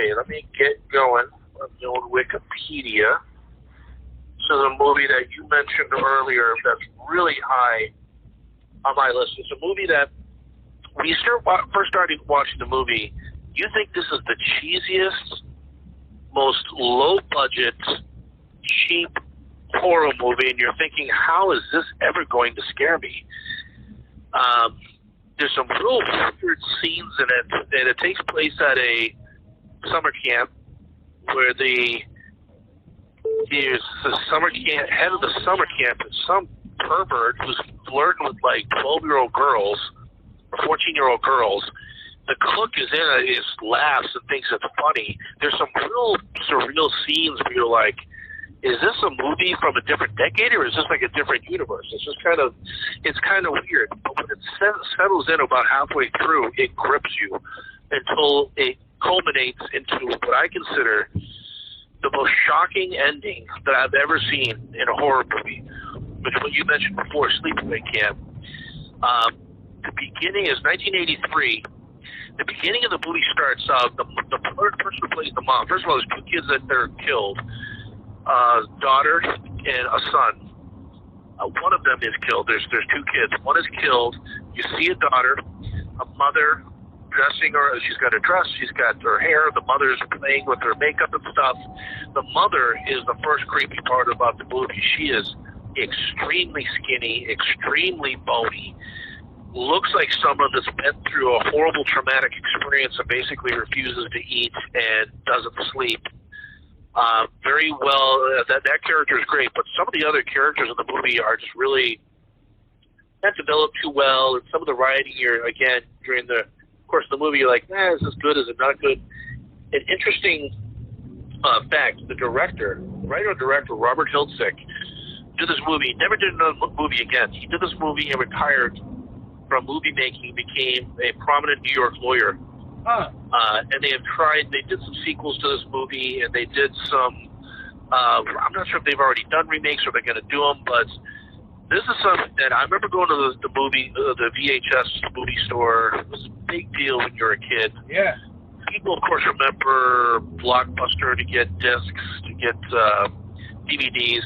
Okay, let me get going on the old Wikipedia. This is a movie that you mentioned earlier that's really high on my list. It's a movie that when you first started watching the movie, you think this is the cheesiest, most low-budget, cheap horror movie, and you're thinking, how is this ever going to scare me? There's some real weird scenes in it, and it takes place at a summer camp where there's the summer camp, head of the summer camp is some pervert who's flirting with like 12-year-old girls, 14-year-old girls. The cook is in it, is laughs and thinks it's funny. There's some real surreal scenes where you're like, is this a movie from a different decade, or is this like a different universe? It's kind of weird. But when it settles in about halfway through, it grips you until it culminates into what I consider the most shocking ending that I've ever seen in a horror movie, which what you mentioned before, Sleepaway Camp. The beginning is 1983. The beginning of the movie starts out, the person who plays the mom. First of all, there's two kids that are killed. Daughter and a son. One of them is killed. There's two kids. One is killed. You see a daughter, a mother dressing her. She's got a dress. She's got her hair. The mother's playing with her makeup and stuff. The mother is the first creepy part about the movie. She is extremely skinny, extremely bony. Looks like someone that's been through a horrible traumatic experience and basically refuses to eat and doesn't sleep. Very well, that character is great, but some of the other characters in the movie are just really not developed too well, and some of the writing here, again, during the course of the movie, you're like, is this good, is it not good? An interesting fact, the writer-director, Robert Hiltzik, did this movie, never did another movie again. He did this movie and retired from movie making, became a prominent New York lawyer. And they did some sequels to this movie, and they did some, I'm not sure if they've already done remakes or they're going to do them, but this is something that I remember going to the VHS movie store. It was a big deal when you were a kid. Yeah. People, of course, remember Blockbuster to get discs, to get DVDs.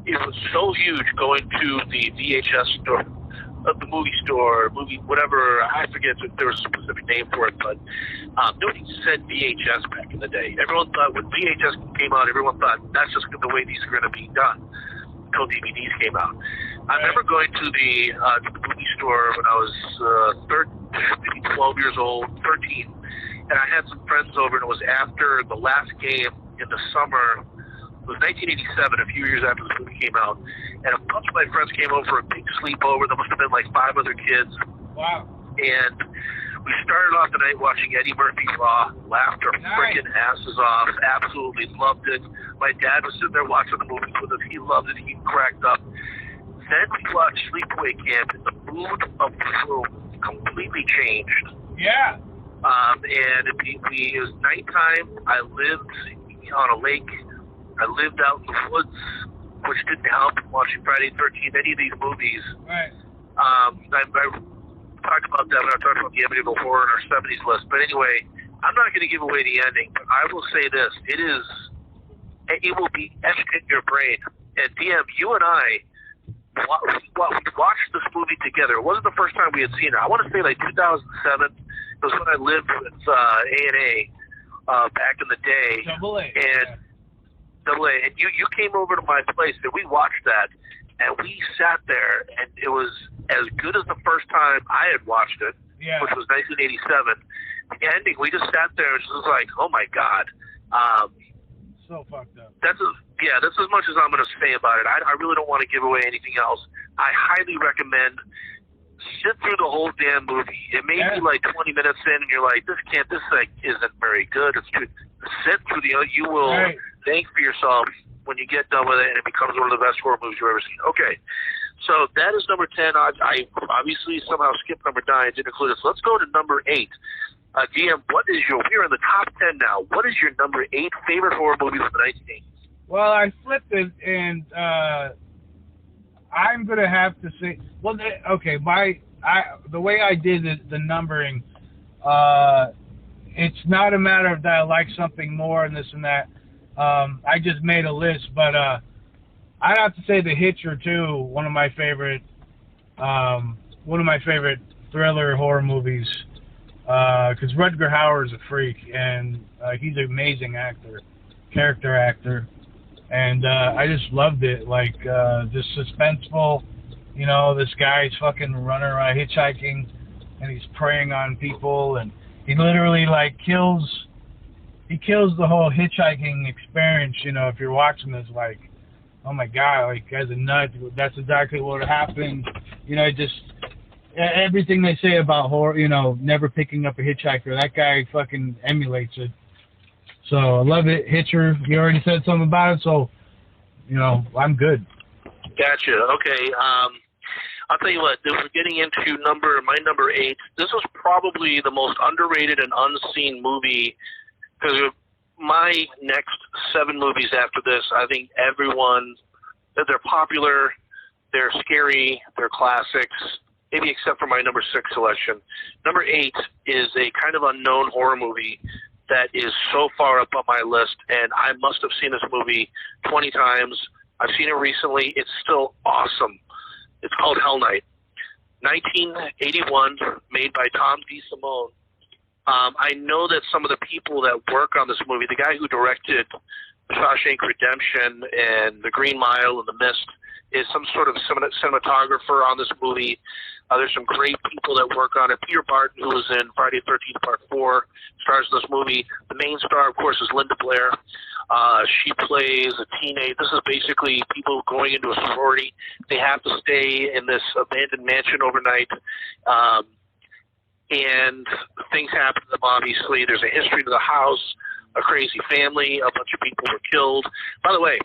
It was so huge going to the VHS store, the movie store, whatever, I forget if there was a specific name for it, but nobody said VHS back in the day. Everyone thought when VHS came out, everyone thought that's just the way these are going to be done until DVDs came out. I remember going to the movie store when I was 12 years old, 13, and I had some friends over, and it was after the last game in the summer. It was 1987, a few years after the movie came out, and a bunch of my friends came over for a big sleepover. There must have been like 5 other kids. Wow. And we started off the night watching Eddie Murphy Raw, laughed our freaking asses off, absolutely loved it. My dad was sitting there watching the movie with us. He loved it. He cracked up. Then we watched Sleepaway Camp, and the mood of the room completely changed. Yeah. And it was nighttime. I lived on a lake. I lived out in the woods, which didn't help watching Friday the 13th, any of these movies. Right. I talked about that when I talked about the Amityville Horror in our 70s list. But anyway, I'm not going to give away the ending, but I will say this. It will be etched in your brain. And DM, you and I watched this movie together. It wasn't the first time we had seen it. I want to say like 2007. It was when I lived with A&A back in the day. Double A. And you came over to my place and we watched that, and we sat there, and it was as good as the first time I had watched it, which was 1987. The ending, we just sat there and just was like, oh my God. So fucked up. That's as much as I'm going to say about it. I really don't want to give away anything else. I highly recommend sit through the whole damn movie. It may be like 20 minutes in and you're like, this isn't very good. It's too, sit through you will thank for yourself when you get done with it, and it becomes one of the best horror movies you've ever seen. Okay, so that is number 10. I obviously somehow skipped number 9, didn't include it. So let's go to number 8. DM, we're in the top 10 now. What is your number 8 favorite horror movie from the 1980s? Well, I flipped it, and I'm going to have to say, the way I did it, the numbering, it's not a matter of that I like something more and this and that. I just made a list, but I'd have to say The Hitcher too. One of my favorite thriller horror movies. Because Rutger Hauer's a freak, and he's an amazing actor, character actor, and I just loved it. Like just suspenseful. You know, this guy's fucking running around hitchhiking, and he's preying on people, and he literally like kills the whole hitchhiking experience. You know, if you're watching this, like, oh my god, like, guy's a nut. That's exactly what happened. You know, just everything they say about horror, you know, never picking up a hitchhiker, that guy fucking emulates it. So I love it. Hitcher, you already said something about it, so, you know, I'm good. Gotcha. Okay. I'll tell you what, we're getting into my number 8. This was probably the most underrated and unseen movie, because my next 7 movies after this, I think they're popular, they're scary, they're classics, maybe except for my number 6 selection. Number 8 is a kind of unknown horror movie that is so far up on my list, and I must have seen this movie 20 times. I've seen it recently. It's still awesome. It's called Hell Night. 1981, made by Tom DeSimone. I know that some of the people that work on this movie, the guy who directed Shawshank Redemption and The Green Mile and The Mist, is some sort of cinematographer on this movie. There's some great people that work on it. Peter Barton, who was in Friday the 13th Part 4, stars in this movie. The main star, of course, is Linda Blair. She plays a teenage. This is basically people going into a sorority. They have to stay in this abandoned mansion overnight. And things happen to them, obviously. There's a history to the house, a crazy family, a bunch of people were killed. By the way,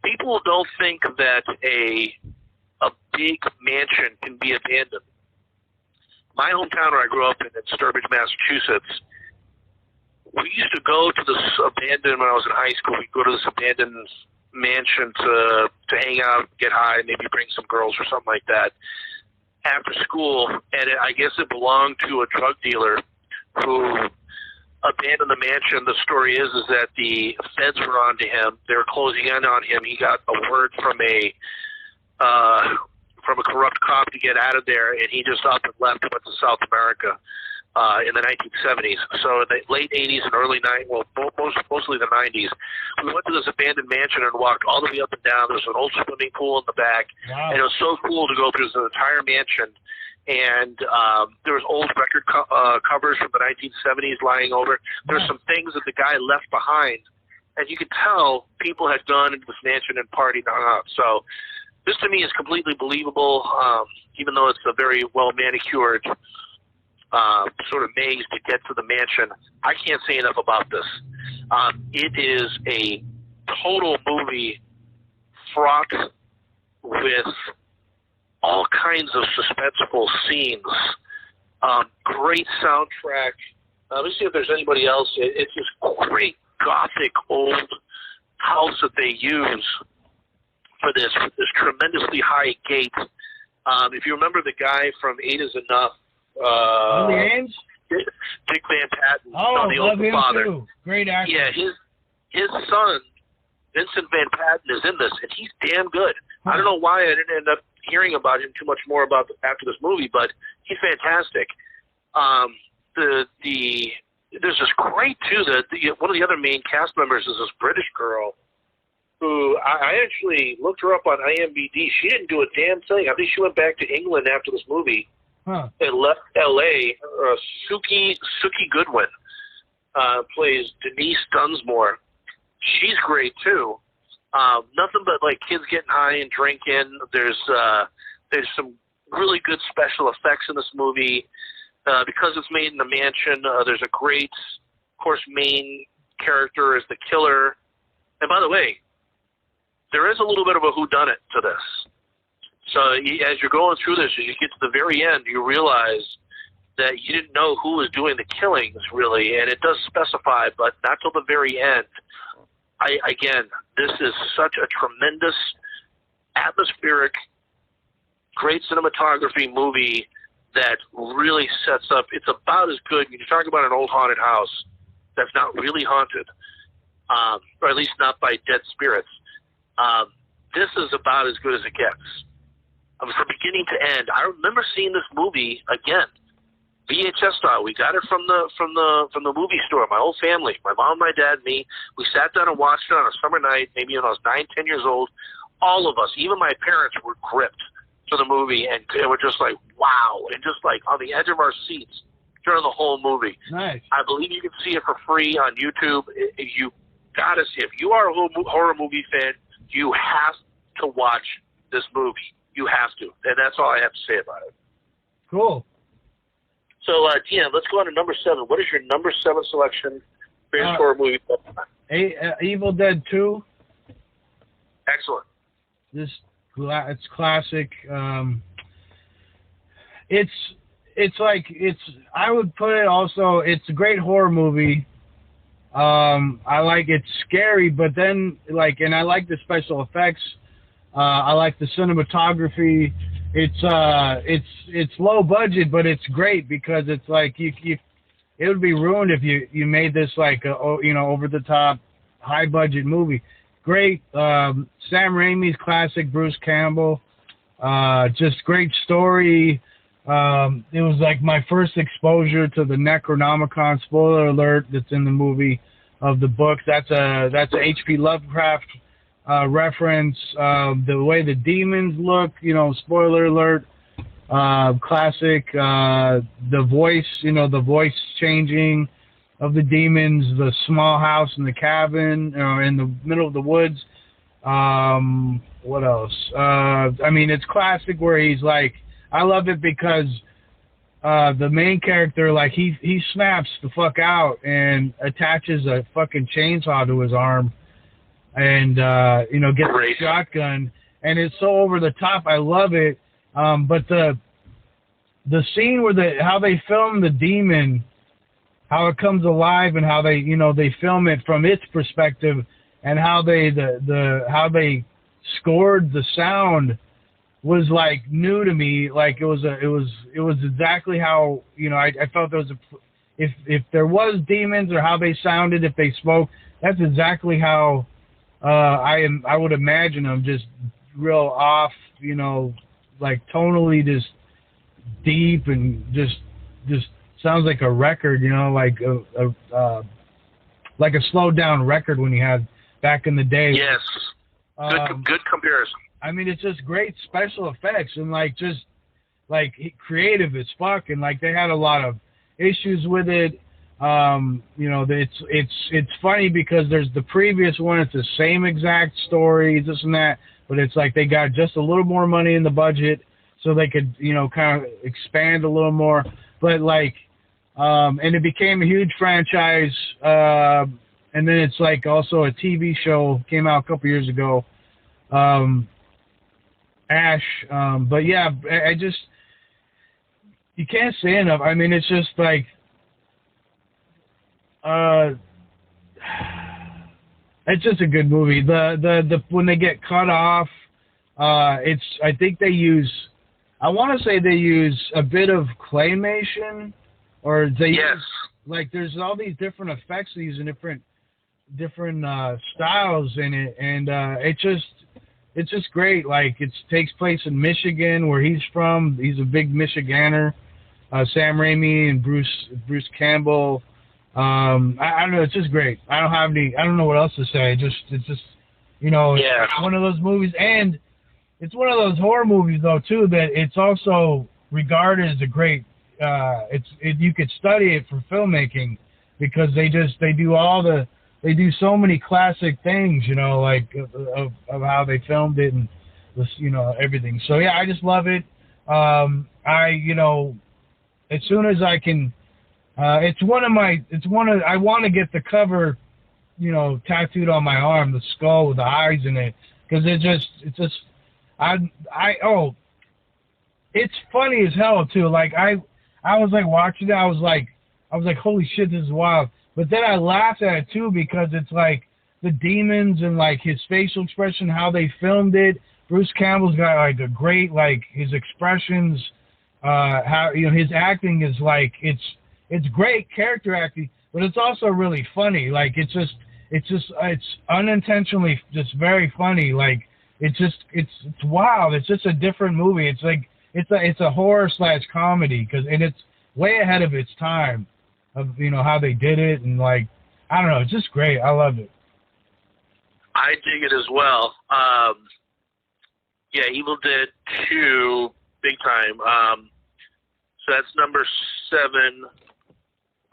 people don't think that a big mansion can be abandoned. My hometown where I grew up in Sturbridge, Massachusetts, we used to go to this abandoned, when I was in high school, we'd go to this abandoned mansion to hang out, get high, maybe bring some girls or something like that after school. And I guess it belonged to a drug dealer who abandoned the mansion. The story is that the feds were on to him. They were closing in on him. He got a word from a corrupt cop to get out of there, and he just up and left and went to South America in the 1970s. So in the late 80s and early 90s, well, mostly the 90s, we went to this abandoned mansion and walked all the way up and down. There was an old swimming pool in the back, Wow. and it was so cool to go through this entire mansion. And there was old record covers from the 1970s lying over. There's some things that the guy left behind, and you could tell people had gone into this mansion and partied on out. So this to me is completely believable, even though it's a very well manicured sort of maze to get to the mansion. I can't say enough about this. It is a total movie fraught with all kinds of suspenseful scenes. Great soundtrack. Let me see if there's anybody else. It's this great gothic old house that they use for this tremendously high gate. If you remember the guy from 8 is Enough, Dick Van Patten, the love Old him Father. too. Great actor. Yeah, his son, Vincent Van Patten, is in this, and he's damn good. I don't know why I didn't end up hearing about him too much more after this movie, but he's fantastic. There's this great too. One of the other main cast members is this British girl who I actually looked her up on IMDb. She didn't do a damn thing. I think she went back to England after this movie and left L.A. Suki Goodwin plays Denise Dunsmore. She's great too. Nothing but like kids getting high and drinking. There's some really good special effects in this movie. Because it's made in a mansion, there's a great, of course, main character is the killer. And by the way, there is a little bit of a whodunit to this. So as you're going through this, as you get to the very end, you realize that you didn't know who was doing the killings, really, and it does specify, but not till the very end. Again, this is such a tremendous, atmospheric, great cinematography movie that really sets up. It's about as good. You talk about an old haunted house. that's not really haunted, or at least not by dead spirits, this is about as good as it gets. From beginning to end. I remember seeing this movie again, VHS style. We got it from the movie store. My whole family, my mom, my dad, me. We sat down and watched it on a summer night. Maybe when I was 9, 10 years old. All of us, even my parents, were gripped to the movie, and they were just like, wow, and just like on the edge of our seats during the whole movie. Nice. I believe you can see it for free on YouTube. You gotta see it. If you are a horror movie fan, you have to watch this movie. You have to, and that's all I have to say about it. Cool. So, Deanna, let's go on to number 7. What is your number 7 selection for your horror movie? Evil Dead 2. Excellent. It's classic. I would put it also. It's a great horror movie. I like it's scary, but then and I like the special effects. I like the cinematography. It's low budget, but it's great because it's like it would be ruined if you made this like a over the top high budget movie. Great, Sam Raimi's classic Bruce Campbell. Just great story. It was like my first exposure to the Necronomicon. Spoiler alert! That's in the movie of the book. That's a H.P. Lovecraft reference. The way the demons look, spoiler alert. Classic. The voice changing of the demons. The small house in the cabin, in the middle of the woods. What else? It's classic where he's like, I love it because the main character, he snaps the fuck out and attaches a fucking chainsaw to his arm and, gets a shotgun. And it's so over the top. I love it. But the scene where how they film the demon, how it comes alive and how they, they film it from its perspective and how they, how they scored the sound was like new to me. Like it was exactly how, I felt there was if there was demons or how they sounded, if they spoke, that's exactly how, I would imagine them, just real off, like tonally just deep and just sounds like a record, like a slowed down record when you had back in the day. Yes. Good comparison. It's just great special effects and just creative as fuck, and they had a lot of issues with it. It's funny because there's the previous one, it's the same exact story, this and that, but it's like they got just a little more money in the budget so they could, kind of expand a little more. But and it became a huge franchise. And then it's also a TV show came out a couple years ago. Ash. But yeah, you can't say enough. It's just it's just a good movie. The when they get cut off, I think they use, I want to say they use a bit of claymation, or they use, there's all these different effects they use in different styles in it, and it's just great. It takes place in Michigan, where he's from. He's a big Michiganer. Sam Raimi and Bruce Campbell. I don't know. It's just great. I don't know what else to say. It's just it's one of those movies, and it's one of those horror movies though too that it's also regarded as a great. You could study it for filmmaking because they do so many classic things, of how they filmed it and everything. So yeah, I just love it. As soon as I can. I want to get the cover, tattooed on my arm, the skull with the eyes in it, because it's funny as hell too. I was watching it, I was like, holy shit, this is wild. But then I laughed at it too because it's the demons and his facial expression, how they filmed it. Bruce Campbell's got a great his expressions, how his acting is it's great character acting, but it's also really funny. Like it's unintentionally just very funny. Like it's wild. It's just a different movie. It's like it's a horror / comedy and it's way ahead of its time of how they did it, and like I don't know, it's just great. I love it. I dig it as well. Yeah, Evil Dead 2, big time. So that's number 7.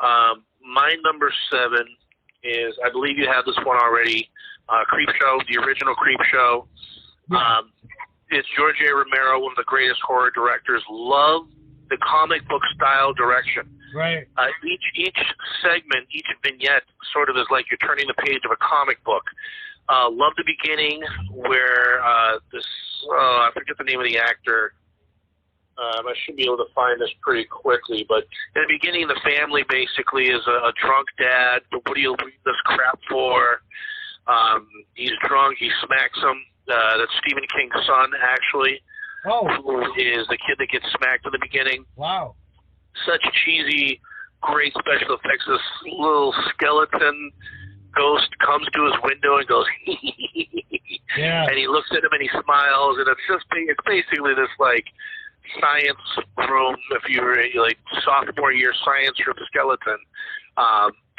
My number 7 is, I believe you have this one already, Creepshow, the original Creepshow. Yeah. It's George A. Romero, one of the greatest horror directors. Love the comic book style direction. Right. Each segment, each vignette sort of is like you're turning the page of a comic book. Love the beginning where I forget the name of the actor. I should be able to find this pretty quickly, but in the beginning, the family basically is a drunk dad. What do you leave this crap for? He's drunk. He smacks him. That's Stephen King's son, actually. Oh. Who is the kid that gets smacked in the beginning. Wow. Such cheesy, great special effects. This little skeleton ghost comes to his window and goes, yeah. And he looks at him and he smiles, and it's basically this like science room, if you were like sophomore year science room skeleton.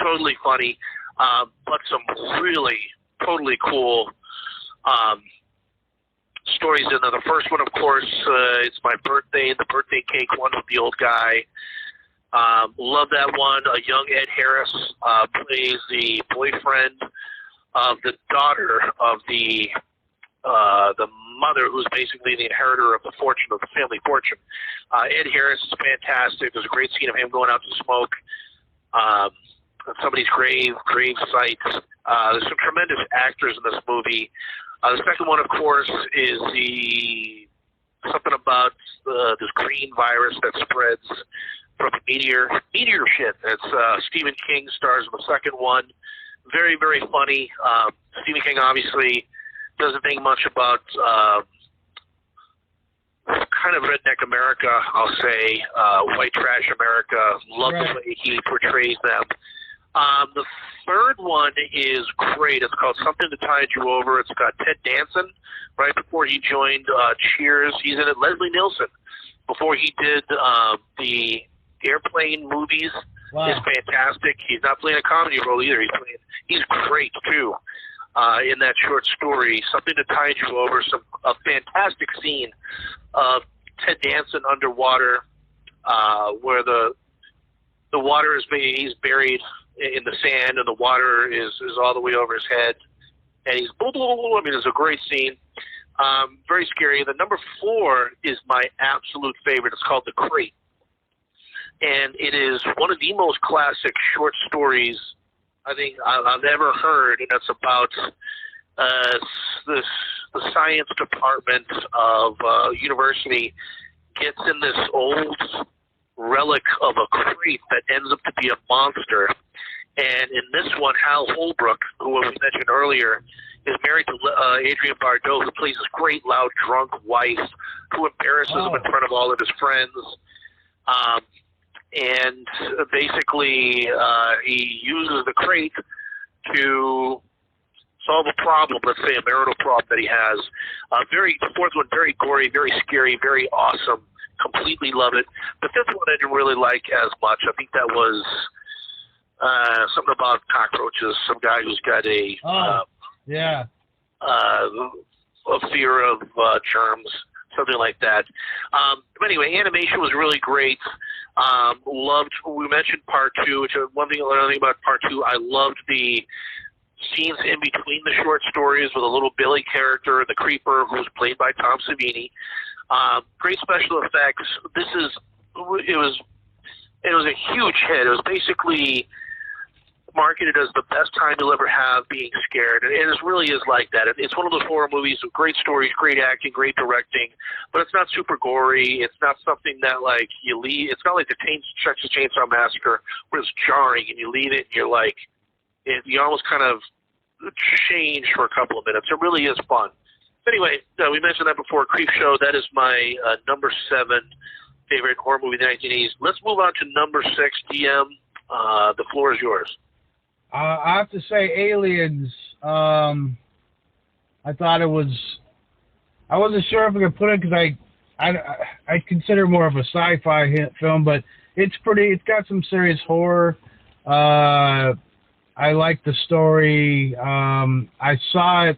Totally funny, but some really totally cool stories in there. The first one, of course, it's my birthday, the birthday cake one with the old guy. Love that one. Young Ed Harris plays the boyfriend of the daughter of the mother, who's basically the inheritor of the fortune, of the family fortune. Ed Harris is fantastic. There's a great scene of him going out to smoke at somebody's grave site. There's some tremendous actors in this movie. The second one, of course, is something about this green virus that spreads from a meteor shit. It's Stephen King stars in the second one. Very, very funny. Stephen King obviously doesn't think much about kind of redneck America, I'll say, white trash America. Love the way he portrays them. The third one is great. It's called Something to Tide You Over. It's got Ted Danson right before he joined Cheers. He's in it. Leslie Nielsen before he did the Airplane movies. Wow. Is fantastic. He's not playing a comedy role either. He's great too in that short story. Something to Tide You Over. A fantastic scene of Ted Danson underwater, where the water he's buried in the sand, and the water is all the way over his head, and he's blah, blah, blah, blah. I mean, it's a great scene. Very scary. The number 4 is my absolute favorite. It's called The Crate, and it is one of the most classic short stories I think I've ever heard, and it's about the science department of university gets in this old relic of a crate that ends up to be a monster. And in this one, Hal Holbrook, who we mentioned earlier, is married to Adrienne Barbeau, who plays this great, loud, drunk wife who embarrasses him in front of all of his friends. And basically, he uses the crate to solve a problem, let's say a marital problem that he has. The fourth one, very gory, very scary, very awesome. Completely love it. The fifth one I didn't really like as much. I think that was something about cockroaches. Some guy who's got a fear of germs, something like that. But anyway, animation was really great. We mentioned part 2, which one thing I learned about part 2, I loved the scenes in between the short stories with a little Billy character, the creeper, who was played by Tom Savini. Great special effects. It was a huge hit. It was basically marketed as the best time you'll ever have being scared, and it really is like that. It's one of those horror movies with great stories, great acting, great directing, but it's not super gory. It's not something that like you leave. It's not like the Texas Chainsaw Massacre where it's jarring and you leave it and you're like, you almost kind of change for a couple of minutes. It really is fun. Anyway, we mentioned that before. Creepshow, that is my number 7 favorite horror movie of the 1980s. Let's move on to number 6, DM. The floor is yours. I have to say, Aliens. I thought it was. I wasn't sure if I could put it because I consider more of a sci-fi film, but it's pretty. It's got some serious horror. I like the story. I saw it.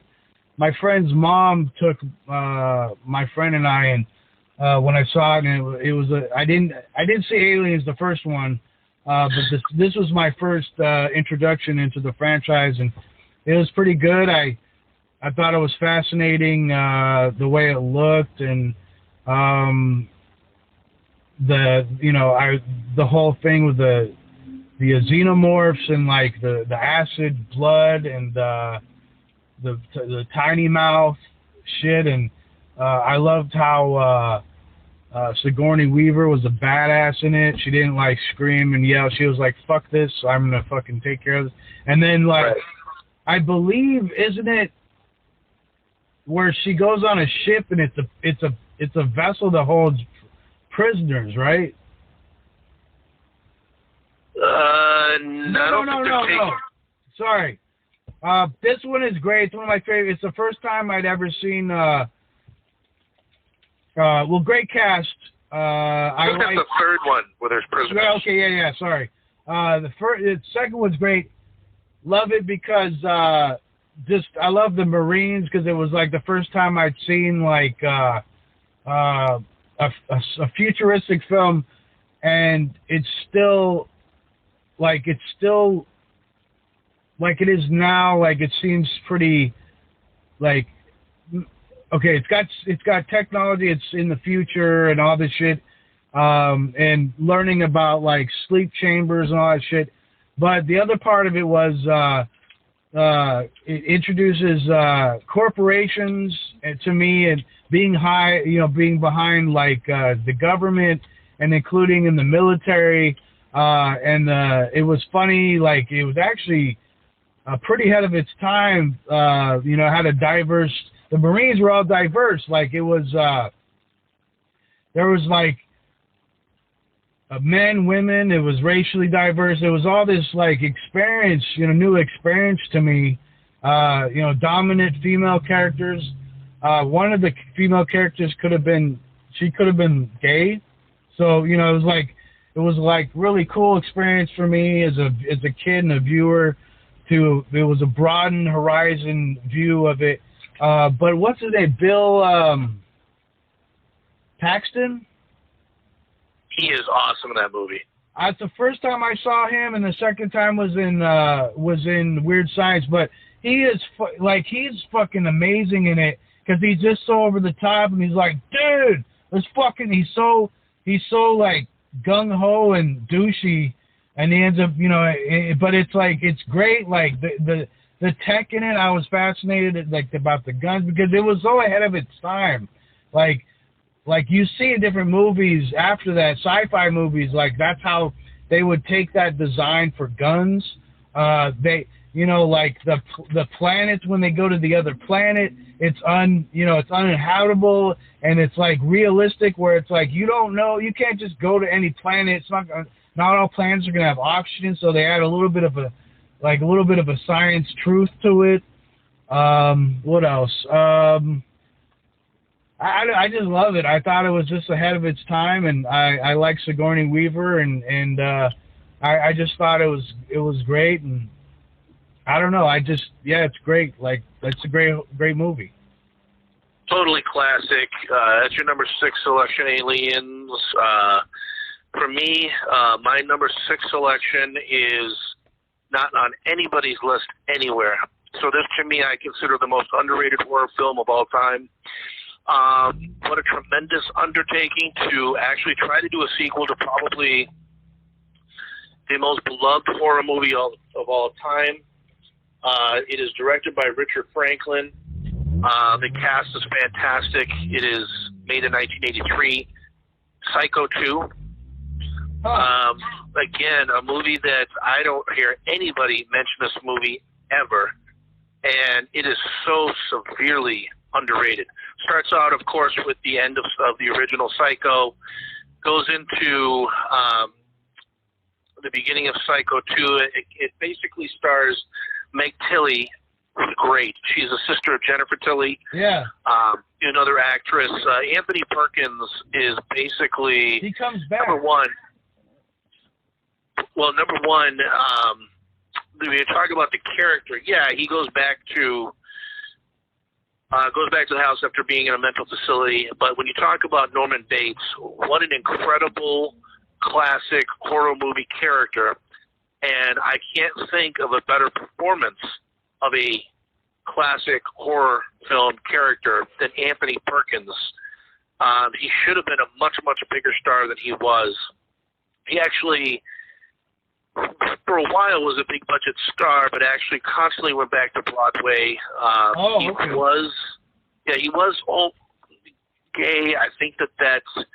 My friend's mom took my friend and I, and when I saw it, and it was I didn't see Aliens the first one, but this was my first introduction into the franchise, and it was pretty good. I thought it was fascinating the way it looked, and the whole thing with the xenomorphs and like the acid blood and the tiny mouth shit, and I loved how Sigourney Weaver was a badass in it. She didn't like scream and yell. She was like, "Fuck this! I'm gonna fucking take care of this." And then like, right. I believe, isn't it where she goes on a ship and it's a vessel that holds prisoners, right? No. Sorry. This one is great. It's one of my favorites. It's the first time I'd ever seen. Great cast. I think that's the third one where there's prisoners. Okay, yeah. Sorry. The second one's great. Love it because I love the Marines because it was like the first time I'd seen like a futuristic film, and it's still like it is now. Like it seems pretty like okay. It's got technology. It's in the future and all this shit, and learning about like sleep chambers and all that shit. But the other part of it was it introduces corporations to me and being behind like the government and including in the military. And it was funny. Like it was actually pretty ahead of its time. Had a diverse. The Marines were all diverse. Like it was. There was like. Men, women, it was racially diverse. It was all this like experience, new experience to me. Dominant female characters. One of the female characters could have been gay. So, it was like really cool experience for me as a kid and a viewer. It was a broadened horizon view of it. But what's his name? Bill Paxton? He is awesome in that movie. It's the first time I saw him, and the second time was in Weird Science. But he's fucking amazing in it because he's just so over the top, and he's like, dude, let's fucking. He's so like gung ho and douchey, and he ends up, but it's like it's great. Like the tech in it, I was fascinated about the guns because it was so ahead of its time, Like you see in different movies after that, sci-fi movies, like that's how they would take that design for guns. Like the planets when they go to the other planet, it's uninhabitable and it's like realistic where it's like you don't know, you can't just go to any planet. It's not all planets are gonna have oxygen, so they add a little bit of a science truth to it. What else? I just love it. I thought it was just ahead of its time, and I like Sigourney Weaver, and I just thought it was great, and I don't know. It's great. Like it's a great movie. Totally classic. That's your number 6 selection, Aliens. For me, my number 6 selection is not on anybody's list anywhere. So this, to me, I consider the most underrated horror film of all time. What a tremendous undertaking to actually try to do a sequel to probably the most beloved horror movie of all time. It is directed by Richard Franklin. The cast is fantastic. It is made in 1983. Psycho 2. Again, a movie that I don't hear anybody mention this movie ever. And it is so severely underrated. Starts out, of course, with the end of the original Psycho, goes into the beginning of Psycho 2. It basically stars Meg Tilly, who's great. She's a sister of Jennifer Tilly. Yeah. Another actress. Anthony Perkins is basically he comes back. number one. Well, number one, when you talk about the character, yeah, he goes back to the house after being in a mental facility. But when you talk about Norman Bates, what an incredible classic horror movie character. And I can't think of a better performance of a classic horror film character than Anthony Perkins. He should have been a much, much bigger star than he was. He actually, for a while, was a big budget star, but actually constantly went back to Broadway. Okay. He was all gay. I think that's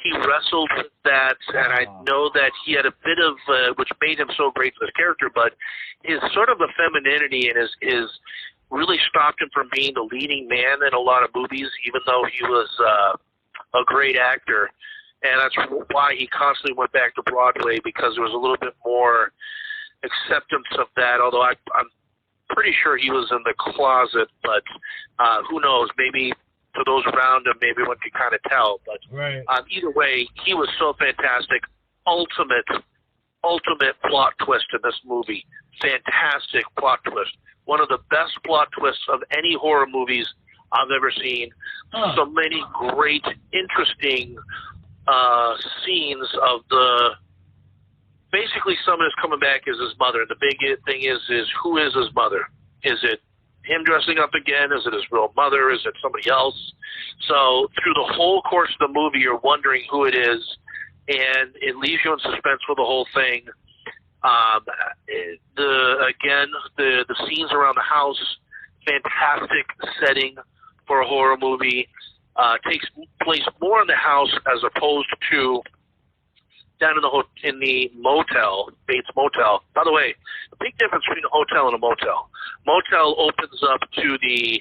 he wrestled with that, and I know that he had a bit of, which made him so great for his character, but his sort of femininity and his really stopped him from being the leading man in a lot of movies, even though he was a great actor. And that's why he constantly went back to Broadway, because there was a little bit more acceptance of that, although I'm pretty sure he was in the closet, but who knows, maybe to those around him, maybe one could kind of tell. But right. Either way, he was so fantastic. Ultimate plot twist in this movie. Fantastic plot twist. One of the best plot twists of any horror movies I've ever seen. So many great, interesting scenes of basically someone is coming back as his mother. And the big thing is who is his mother? Is it him dressing up again? Is it his real mother? Is it somebody else? So through the whole course of the movie, you're wondering who it is, and it leaves you in suspense for the whole thing. The scenes around the house, fantastic setting for a horror movie. Takes place more in the house as opposed to down in the motel, Bates Motel. By the way, the big difference between a hotel and a motel. Motel opens up to the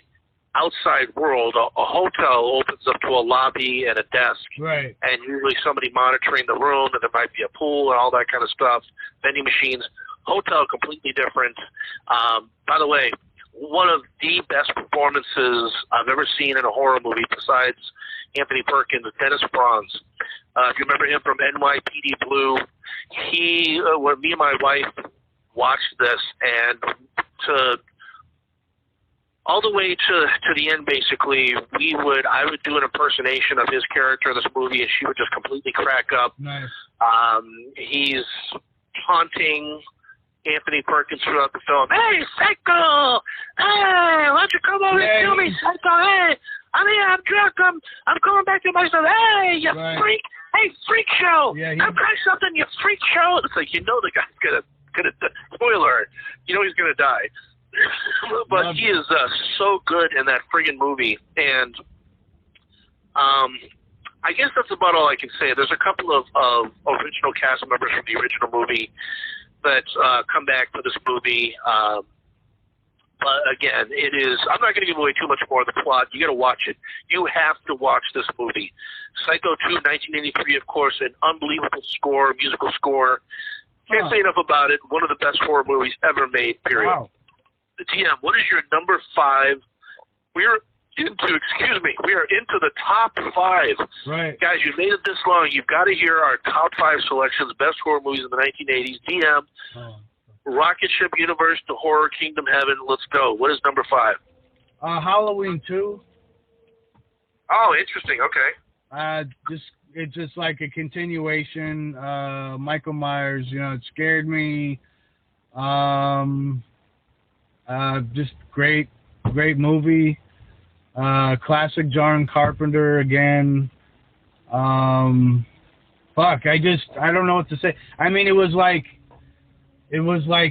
outside world. A hotel opens up to a lobby and a desk. Right. And usually somebody monitoring the room, and there might be a pool and all that kind of stuff, vending machines. Hotel, completely different. By the way, one of the best performances I've ever seen in a horror movie besides Anthony Perkins, Dennis Franz. If you remember him from NYPD Blue, when me and my wife watched this, and all the way to the end, basically, I would do an impersonation of his character in this movie, and she would just completely crack up. Nice. He's taunting Anthony Perkins throughout the film. Hey, Psycho! Hey, why don't you come over and kill me, Psycho? Hey, I'm here, I'm drunk, I'm coming back to myself. Hey, you freak! Hey, freak show! Yeah, I'm trying something, you freak show! It's like, the guy's gonna spoiler, he's gonna die. But he is so good in that friggin' movie, and I guess that's about all I can say. There's a couple of original cast members from the original movie that come back for this movie. But again, I'm not going to give away too much more of the plot. You got to watch it. You have to watch this movie. Psycho 2, 1983, of course, an unbelievable score, musical score. Can't say enough about it. One of the best horror movies ever made, period. Wow. TM, what is your number 5? We are into the top 5. Right. Guys, you made it this long. You've got to hear our top 5 selections, best horror movies in the 1980s. DM, Rocket Ship Universe to Horror Kingdom Heaven. Let's go. What is number 5? Halloween 2. Oh, interesting. Okay. It's just like a continuation. Michael Myers, it scared me. Just great movie. Classic John Carpenter again. I don't know what to say. I mean, it was like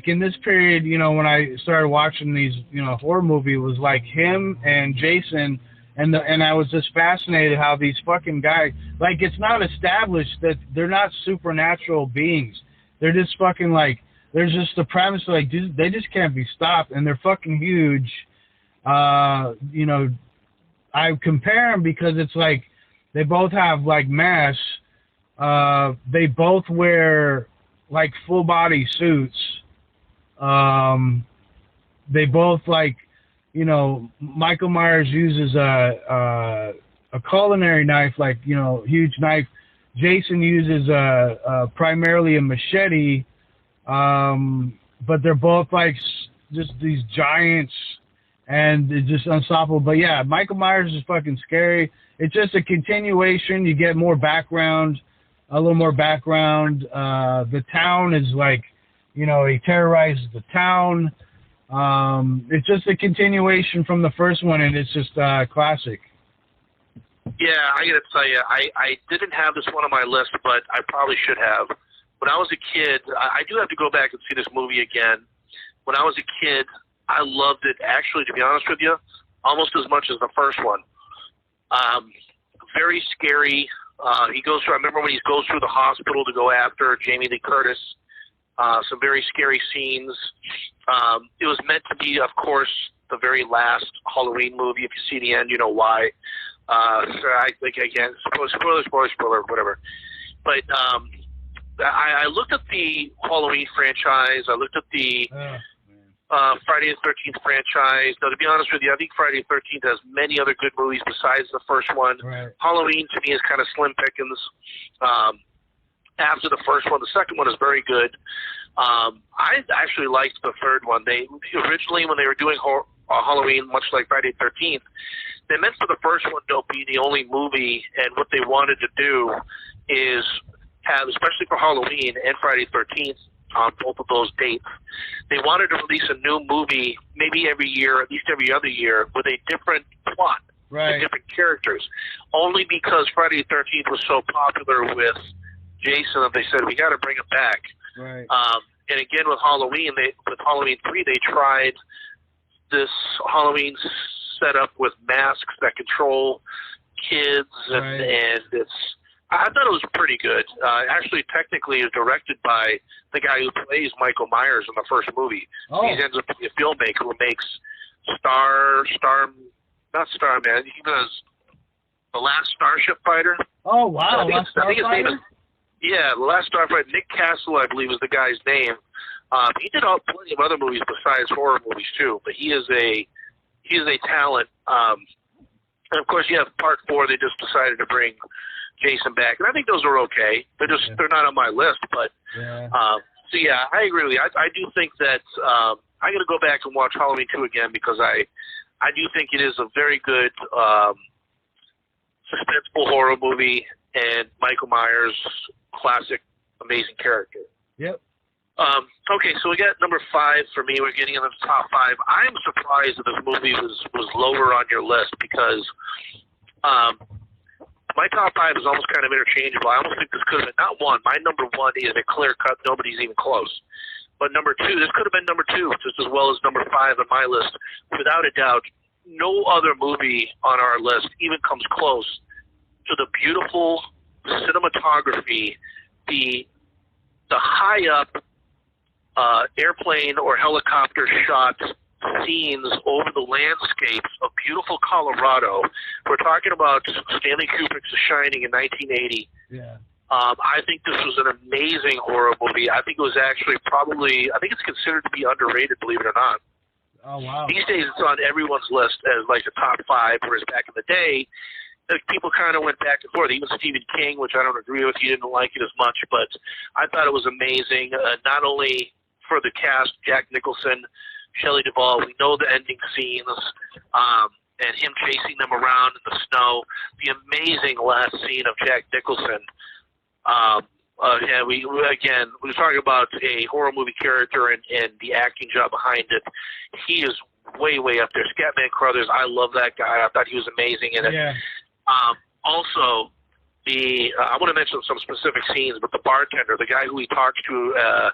in this period, when I started watching these, horror movie, it was like him and Jason, and I was just fascinated how these fucking guys, like, it's not established that they're not supernatural beings. They're just fucking like, there's just the premise, like, they just can't be stopped, and they're fucking huge. I compare them because it's like they both have like masks. They both wear like full body suits. They both like, you know, Michael Myers uses a culinary knife, like, you know, huge knife. Jason uses primarily a machete, but they're both like just these giants, and they're just unstoppable. But yeah, Michael Myers is fucking scary. It's just a continuation. You get more background, a little more background. The town is like, you know, he terrorizes the town. It's just a continuation from the first one, and it's just classic. Yeah, I gotta tell you, I didn't have this one on my list, but I probably should have. When I was a kid, I do have to go back and see this movie again. When I was a kid, I loved it, actually, to be honest with you, almost as much as the first one. Very scary. He goes through, I remember when he goes through the hospital to go after Jamie Lee Curtis. Some very scary scenes. It was meant to be, of course, the very last Halloween movie. If you see the end, you know why. Again, spoiler, whatever. But I looked at the Halloween franchise. I looked at the Friday the 13th franchise. Now, to be honest with you, I think Friday the 13th has many other good movies besides the first one. Right. Halloween, to me, is kind of slim pickings. After the first one, the second one is very good. I actually liked the third one. They originally, when they were doing Halloween, much like Friday the 13th, they meant for the first one to be the only movie, and what they wanted to do is have, especially for Halloween and Friday the 13th, on both of those dates, they wanted to release a new movie maybe every year, at least every other year, with a different plot, right, and different characters. Only because Friday the 13th was so popular with Jason that they said, we got to bring him back. Right. And again, with Halloween, with Halloween 3, they tried this Halloween setup with masks that control kids, and, right, and I thought it was pretty good. Actually, technically, it was directed by the guy who plays Michael Myers in the first movie. Oh. He ends up being a filmmaker who makes not Starman, he does The Last Starship Fighter. Oh, wow. I think his name is, yeah, The Last Starfighter. Nick Castle, I believe, is the guy's name. He did plenty of other movies besides horror movies too, but he is a talent. And of course, you have Part 4. They just decided to bring Jason back, and I think those are okay. They're not on my list, but so yeah, I agree with you. I do think that I'm going to go back and watch Halloween 2 again, because I do think it is a very good suspenseful horror movie, and Michael Myers, classic, amazing character. Yep. Okay, so we got number 5 for me. We're getting into the top 5. I'm surprised that this movie was lower on your list, because my top 5 is almost kind of interchangeable. I almost think this could have been not one. My number 1 is a clear cut. Nobody's even close. But number 2, this could have been number 2, just as well as number 5 on my list. Without a doubt, no other movie on our list even comes close to the beautiful cinematography, the high up airplane or helicopter shot scenes over the landscapes of beautiful Colorado. We're talking about Stanley Kubrick's The Shining in 1980. Yeah. I think this was an amazing horror movie. I think it was actually I think it's considered to be underrated, believe it or not. Oh, wow. These days it's on everyone's list as like the top 5, whereas back in the day, people kind of went back and forth. Even Stephen King, which I don't agree with, he didn't like it as much, but I thought it was amazing, not only for the cast, Jack Nicholson, Shelley Duvall. We know the ending scenes, and him chasing them around in the snow. The amazing last scene of Jack Nicholson. And we were talking about a horror movie character and the acting job behind it. He is way, way up there. Scatman Crothers, I love that guy. I thought he was amazing in it. Yeah. Also, I want to mention some specific scenes, but the bartender, the guy who he talks to,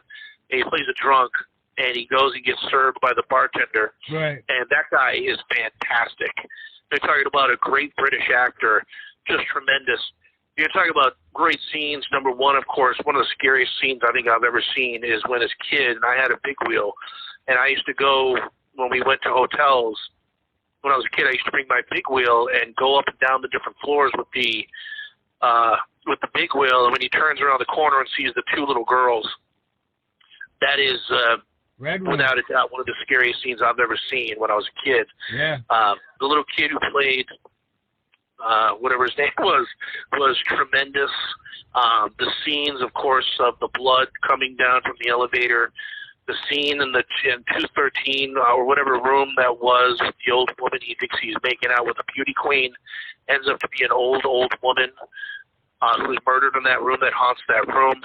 he plays a drunk, and he goes and gets served by the bartender. Right. And that guy is fantastic. They're talking about a great British actor, just tremendous. You're talking about great scenes. Number 1, of course, one of the scariest scenes I think I've ever seen is when as a kid, and I had a big wheel, and I used to go, when we went to hotels, when I was a kid, I used to bring my big wheel and go up and down the different floors with the big wheel, and when he turns around the corner and sees the 2 little girls That is, without a doubt, one of the scariest scenes I've ever seen when I was a kid. Yeah. The little kid who played whatever his name was tremendous. The scenes, of course, of the blood coming down from the elevator, the scene in 213 or whatever room that was with the old woman he thinks he's making out with a beauty queen, ends up to be an old woman who was murdered in that room that haunts that room.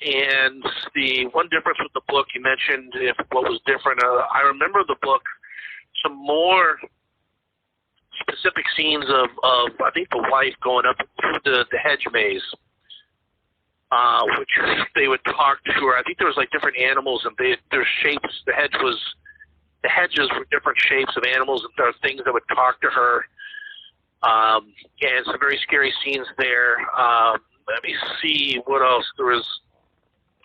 And the one difference with the book, you mentioned what was different. I remember the book, some more specific scenes of I think the wife going up through the hedge maze, which they would talk to her. I think there was like different animals and their shapes. The hedges were different shapes of animals, and there were things that would talk to her. And some very scary scenes there. Let me see what else there was.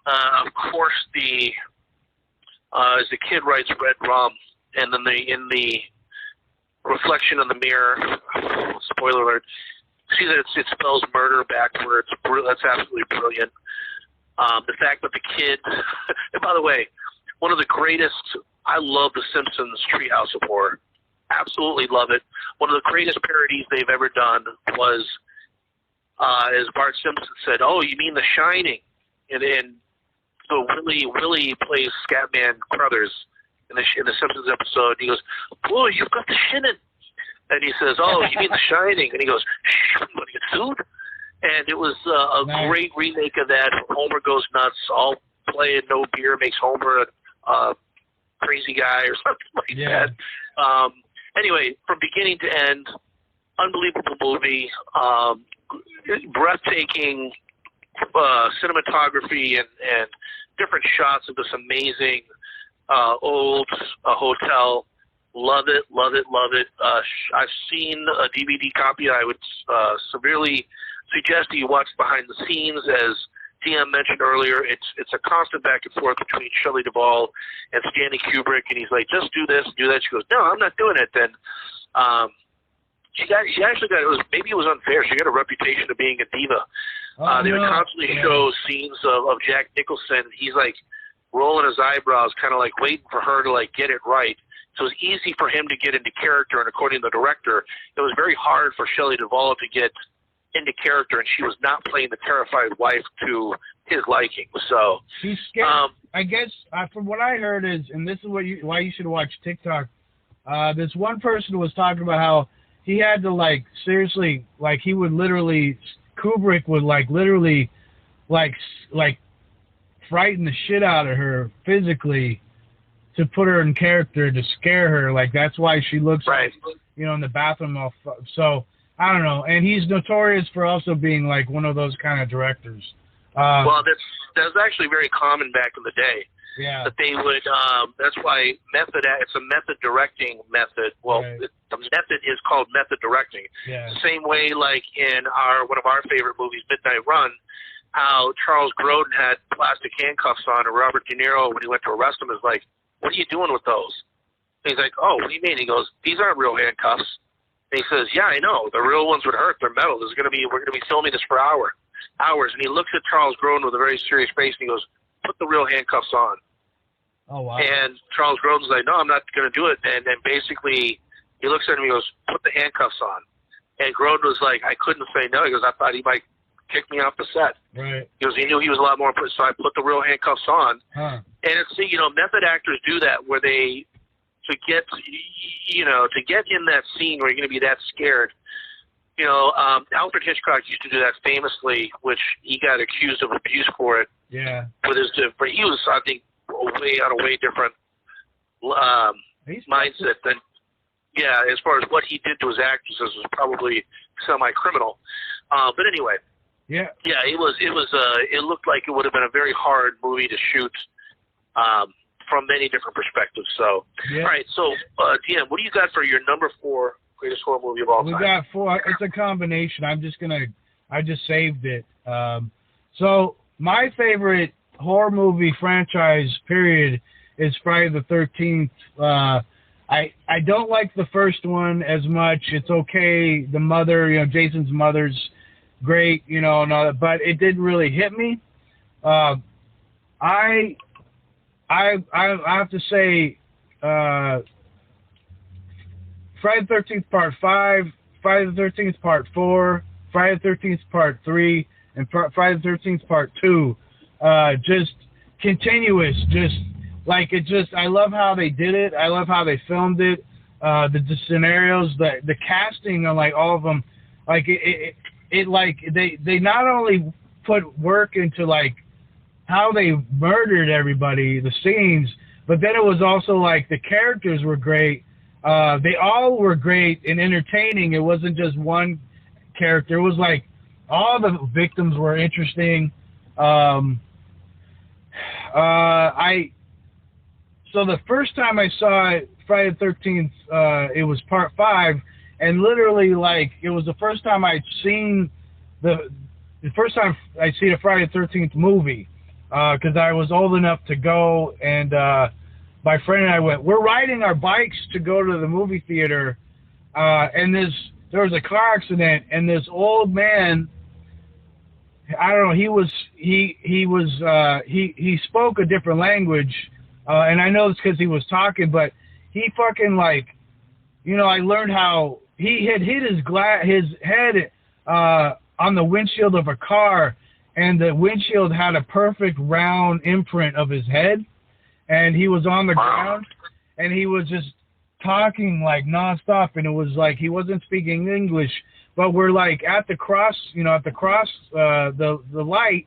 Of course, as the kid writes red rum, and then in the reflection in the mirror, spoiler alert, see that it spells murder backwards. That's absolutely brilliant. The fact that the kid, and by the way, one of the greatest, I love The Simpsons Treehouse of Horror. Absolutely love it. One of the greatest parodies they've ever done was, as Bart Simpson said, "Oh, you mean The Shining?" And so Willie plays Scatman Crothers in the Simpsons episode. He goes, "Boy, you've got the shinin'." And he says, "Oh, you mean The Shining?" And he goes, "Shh, I'm going to get sued." And it was a great remake of that. Homer Goes Nuts, all playing No Beer Makes Homer a crazy guy or something like that. Anyway, from beginning to end, unbelievable movie, breathtaking cinematography and different shots of this amazing old hotel. Love it, love it, love it. I've seen a DVD copy. I would severely suggest that you watch behind the scenes. As DM mentioned earlier, it's a constant back and forth between Shelley Duvall and Stanley Kubrick, and he's like, "Just do this, do that." She goes, "No, I'm not doing it." Then she actually got, maybe it was unfair. She got a reputation of being a diva. They would constantly show scenes of Jack Nicholson. He's like rolling his eyebrows, kind of like waiting for her to like get it right. So it was easy for him to get into character, and according to the director, it was very hard for Shelley Duvall to get into character, and she was not playing the terrified wife to his liking. So she's scared. I guess from what I heard is, and this is why you should watch TikTok. This one person was talking about how he had to like seriously, like he would literally, Kubrick would like literally, like frighten the shit out of her physically to put her in character, to scare her. Like that's why she looks like, in the bathroom. So I don't know. And he's notorious for also being like one of those kind of directors. Well, that's actually very common back in the day. Yeah. That they would. That's why it's a method directing method. Well, the method is called method directing. Yeah. Same way, like in one of our favorite movies, Midnight Run, how Charles Grodin had plastic handcuffs on, and Robert De Niro, when he went to arrest him, is like, "What are you doing with those?" And he's like, "Oh, what do you mean?" He goes, "These aren't real handcuffs." And he says, "Yeah, I know. The real ones would hurt. They're metal. We're going to be filming this for hours." And he looks at Charles Grodin with a very serious face, and he goes, "Put the real handcuffs on." Oh, wow. And Charles Grodin's like, "No, I'm not going to do it." And basically, he looks at him and he goes, "Put the handcuffs on." And Grodin was like, "I couldn't say no." He goes, "I thought he might kick me off the set." Right. He goes, he knew he was a lot more important, so I put the real handcuffs on. Huh. And it's, method actors do that where to get in that scene where you're going to be that scared. Alfred Hitchcock used to do that famously, which he got accused of abuse for it. Yeah. But he was, I think, on a way different mindset than, as far as what he did to his actresses was probably semi-criminal. But anyway. Yeah. Yeah, it looked like it would have been a very hard movie to shoot from many different perspectives. So, all right. So, DM, what do you got for your number 4 greatest horror movie of all time? We got 4. It's a combination. I just saved it. So my favorite horror movie franchise, period, is Friday the 13th. I don't like the first one as much. It's okay. The mother, Jason's mother's great, and all that, but it didn't really hit me. I have to say, Friday the 13th Part 5, Friday the 13th Part 4, Friday the 13th Part 3, and Friday the 13th Part 2. Just continuous, just like it. Just I love how they did it. I love how they filmed it. The scenarios, the casting on like all of them, like it like they not only put work into like how they murdered everybody, the scenes, but then it was also like the characters were great. They all were great and entertaining. It wasn't just one character. It was like all the victims were interesting. So the first time I saw it, Friday the 13th, it was Part 5, and literally like it was the first time I'd seen the first time I'd seen a Friday the 13th movie, because I was old enough to go, and my friend and I went. We're riding our bikes to go to the movie theater, and there was a car accident, and this old man, I don't know, he spoke a different language, and I know it's because he was talking, but he fucking like, you know, I learned how he had hit his head on the windshield of a car, and the windshield had a perfect round imprint of his head, and he was on the ground, and he was just talking like nonstop, and it was like he wasn't speaking English, but we're like at the cross, you know, the light,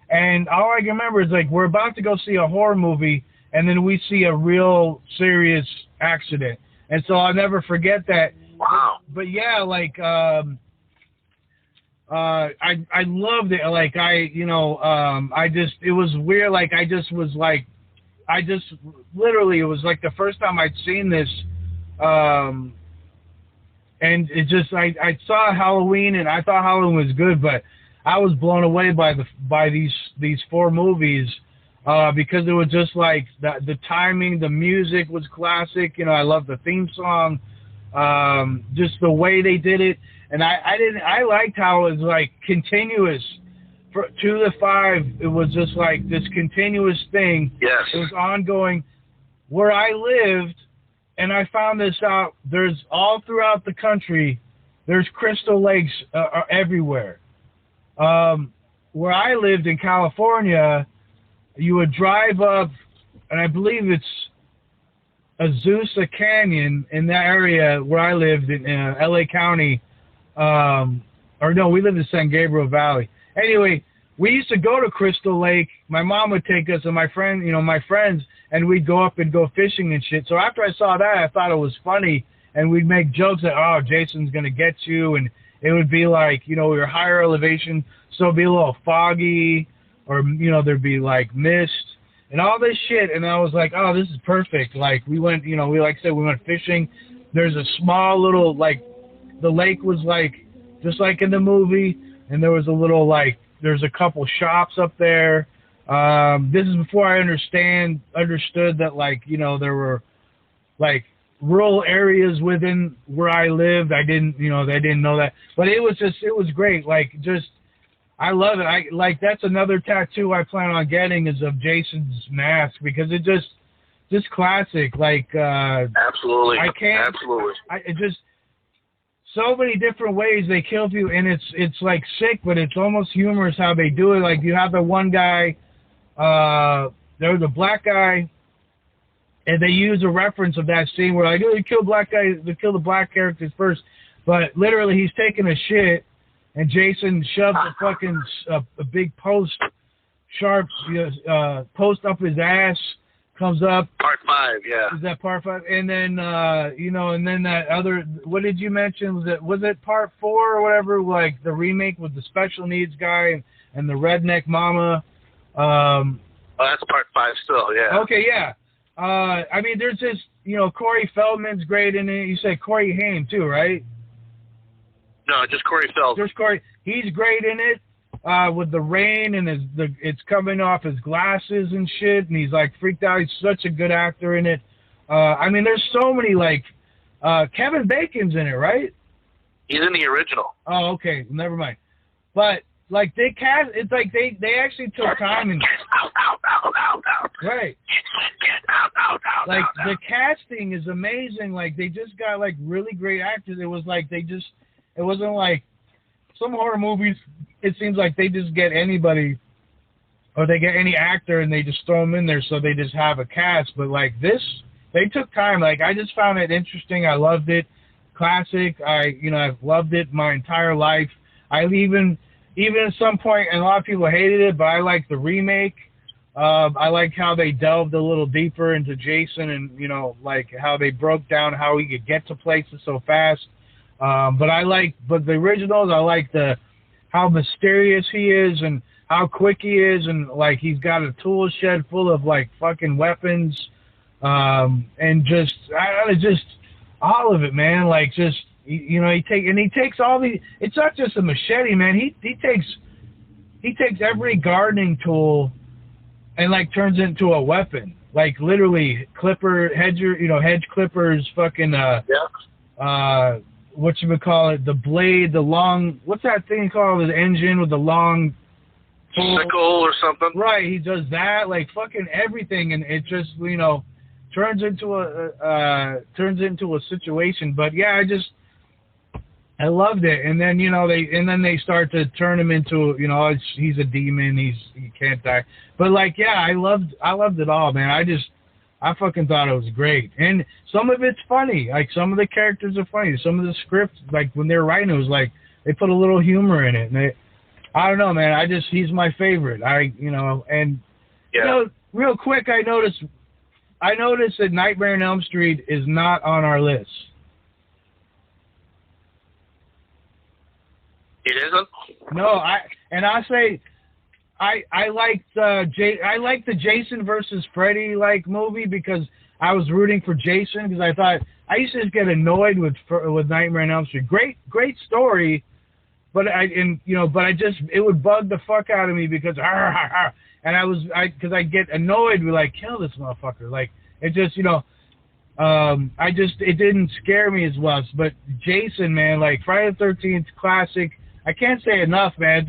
and all I can remember is like we're about to go see a horror movie, and then we see a real serious accident, and so I'll never forget that. Wow. But yeah, like I loved it. Like it was weird. Like literally, it was like the first time I'd seen this, and it just, I saw Halloween, and I thought Halloween was good, but I was blown away by these 4 movies, because it was just like the timing, the music was classic. You know, I love the theme song, just the way they did it, and I liked how it was like continuous. For 2 to 5, it was just like this continuous thing. Yes. It was ongoing. Where I lived, and I found this out, there's all throughout the country, there's crystal lakes everywhere. Where I lived in California, you would drive up, and I believe it's Azusa Canyon in that area where I lived in L.A. County. Or no, we lived in San Gabriel Valley. Anyway, we used to go to Crystal Lake. My mom would take us and my friends, and we'd go up and go fishing and shit. So after I saw that, I thought it was funny, and we'd make jokes that, oh, Jason's going to get you, and it would be like, you know, we were higher elevation, so it'd be a little foggy, or, you know, there'd be like mist and all this shit, and I was like, oh, this is perfect. Like, we went, you know, like I said, we went fishing. There's a small little, like, the lake was like, just like in the movie, and there was a little, like, there's a couple shops up there. This is before I understood that, like, you know, there were, like, rural areas within where I lived. I didn't know that. But it was great. Like, just, I love it. That's another tattoo I plan on getting is of Jason's mask, because it just classic. Like, absolutely. Absolutely. It just, so many different ways they killed you, and it's like sick, but it's almost humorous how they do it. Like, you have the one guy, there was a black guy, and they use a reference of that scene where, like, oh, they kill the black characters first, but literally he's taking a shit, and Jason shoves a big post up his ass, comes up. Part 5, yeah. Is that Part 5? And then, and then that other, what did you mention? Was it Part 4 or whatever? Like the remake with the special needs guy and the redneck mama. That's Part 5 still, yeah. Okay, yeah. I mean, there's this, Corey Feldman's great in it. You said Corey Haim too, right? No, just Corey Feldman. Just Corey. He's great in it. With the rain and it's coming off his glasses and shit, and he's like freaked out. He's such a good actor in it. I mean, there's so many, like, Kevin Bacon's in it, right? He's in the original. Oh, okay, never mind. But like it's like they actually took time and out. Right. Get out. Like, the casting is amazing. Like, they just got, like, really great actors. It was like it wasn't like some horror movies, it seems like they just get anybody, or they get any actor and they just throw them in there so they just have a cast. But, like, this, they took time. Like, I just found it interesting. I loved it. Classic. I've loved it my entire life. I even at some point, and a lot of people hated it, but I like the remake. I like how they delved a little deeper into Jason, and like how they broke down how he could get to places so fast. But the originals, I like how mysterious he is and how quick he is, and like he's got a tool shed full of like fucking weapons, and just all of it, man. Like just he takes all the. It's not just a machete, man. He takes every gardening tool and like turns it into a weapon. Like literally hedge clippers, fucking whatchamacallit, the blade, the long, what's that thing called, the engine with the long sickle or something? Right, he does that, like fucking everything, and it just, turns into a situation. But yeah, I loved it. And then, they start to turn him into, he's a demon, he can't die. But like, yeah, I loved it all, man. I fucking thought it was great. And some of it's funny. Like, some of the characters are funny. Some of the scripts, like, when they're writing, it was like, they put a little humor in it. And I don't know, man. He's my favorite. Real quick, I noticed that Nightmare on Elm Street is not on our list. It isn't? No, I liked the Jason versus Freddy like movie because I was rooting for Jason, because I thought I used to just get annoyed with Nightmare on Elm Street. Great story, but it would bug the fuck out of me because because I get annoyed with like, kill this motherfucker. Like, it just it didn't scare me as well. But Jason, man, like Friday the 13th classic. I can't say enough, man.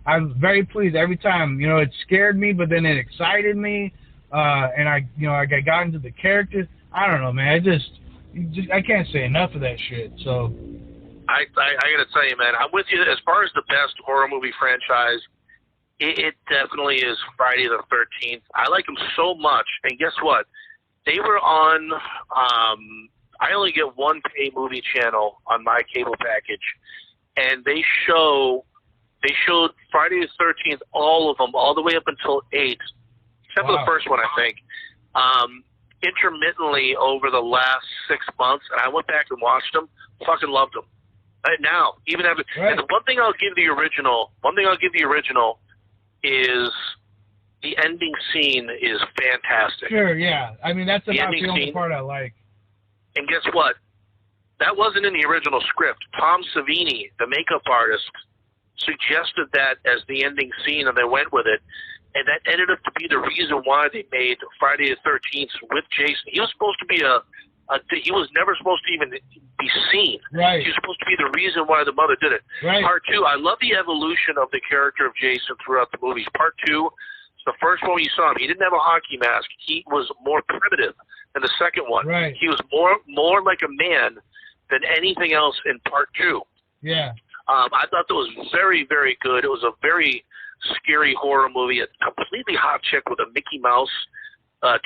I'm very pleased every time. It scared me, but then it excited me, and I got into the characters. I don't know, man. I can't say enough of that shit. So, I gotta tell you, man, I'm with you. As far as the best horror movie franchise, it definitely is Friday the 13th. I like them so much, and guess what? They were on. I only get one pay movie channel on my cable package, and they showed Friday the 13th, all of them, all the way up until 8, except for the first one, I think, intermittently over the last 6 months. And I went back and watched them, fucking loved them. Now, even after, and the one thing I'll give the original is the ending scene is fantastic. Sure, yeah. I mean, that's about the only part I like. And guess what? That wasn't in the original script. Tom Savini, the makeup artist, suggested that as the ending scene, and they went with it. And that ended up to be the reason why they made Friday the 13th with Jason. He was supposed to be he was never supposed to even be seen. Right. He was supposed to be the reason why the mother did it. Right. Part 2, I love the evolution of the character of Jason throughout the movies. Part 2, the first one you saw him, he didn't have a hockey mask. He was more primitive than the second one. Right. He was more like a man than anything else in Part 2. Yeah. I thought that was very, very good. It was a very scary horror movie. A completely hot chick with a Mickey Mouse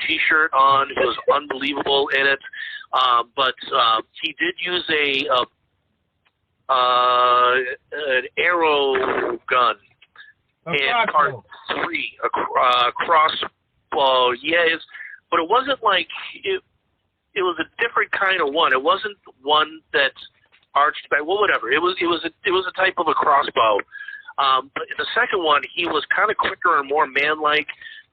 T-shirt on, who was unbelievable in it. But he did use an arrow gun in Part 3, a crossbow. Yeah, but it wasn't like it. It was a different kind of one. It wasn't one that arched back. Well, whatever. It was a type of a crossbow. But in the second one, he was kind of quicker and more man-like,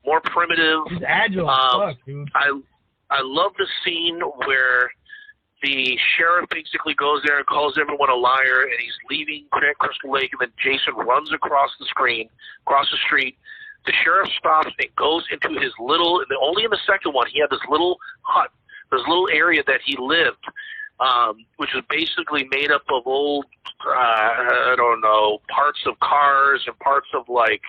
more primitive. He's agile as fuck, dude. I love the scene where the sheriff basically goes there and calls everyone a liar, and he's leaving Crystal Lake, and then Jason runs across the street. The sheriff stops and goes into his little, only in the second one, he had this little hut, this little area that he lived, which was basically made up of old, I don't know, parts of cars and parts of like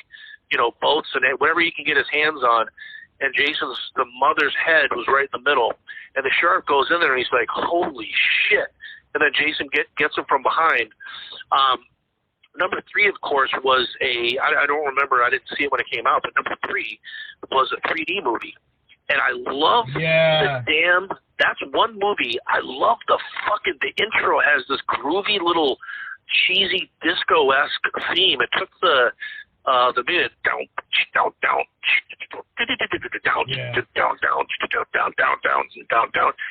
boats and whatever he can get his hands on. And the mother's head was right in the middle. And the sheriff goes in there and he's like, holy shit. And then Jason gets him from behind. Number 3, of course, was I don't remember, I didn't see it when it came out, but number 3 was a 3D movie. And I love that's one movie. I love the intro has this groovy little cheesy disco-esque theme. It took the minute down.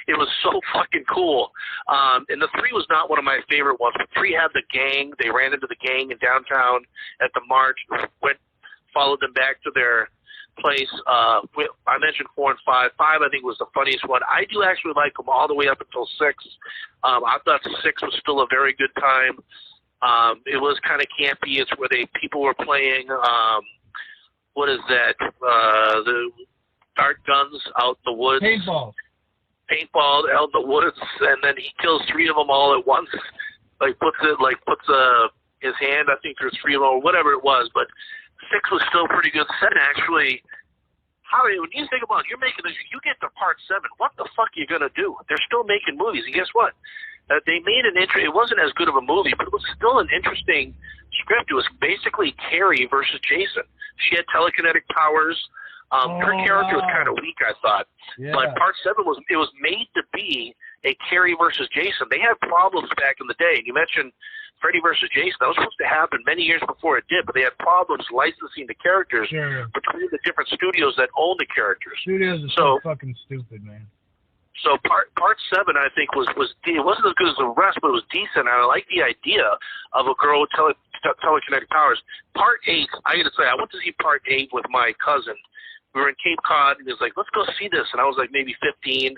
It was so fucking cool. And the 3 was not one of my favorite ones. But 3 had the gang. They ran into the gang in downtown at the march. Followed them back to their place. I mentioned 4 and 5. 5, I think, was the funniest one. I do actually like them all the way up until 6. I thought 6 was still a very good time. It was kind of campy. It's where people were playing, what is that? The dart guns out in the woods. Paintball Out in the woods, and then he kills 3 of them all at once. Puts his hand. I think there's 3 of them, or whatever it was. But 6 was still pretty good. 7 actually. When you think about it, you're making this. You get to part 7. What the fuck are you gonna do? They're still making movies, and guess what? They made an intro. It wasn't as good of a movie, but it was still an interesting script. It was basically Carrie versus Jason. She had telekinetic powers. Her character was kind of weak, I thought. Yeah. But part 7 was made to be a Carrie versus Jason. They had problems back in the day. And you mentioned Freddy versus Jason. That was supposed to happen many years before it did, but they had problems licensing the characters between the different studios that own the characters. Studios are so fucking stupid, man. So part 7, I think, was it wasn't as good as the rest, but it was decent. And I like the idea of a girl with telekinetic powers. Part 8, I got to say, I went to see part 8 with my cousin. We were in Cape Cod, and he was like, let's go see this. And I was like maybe 15.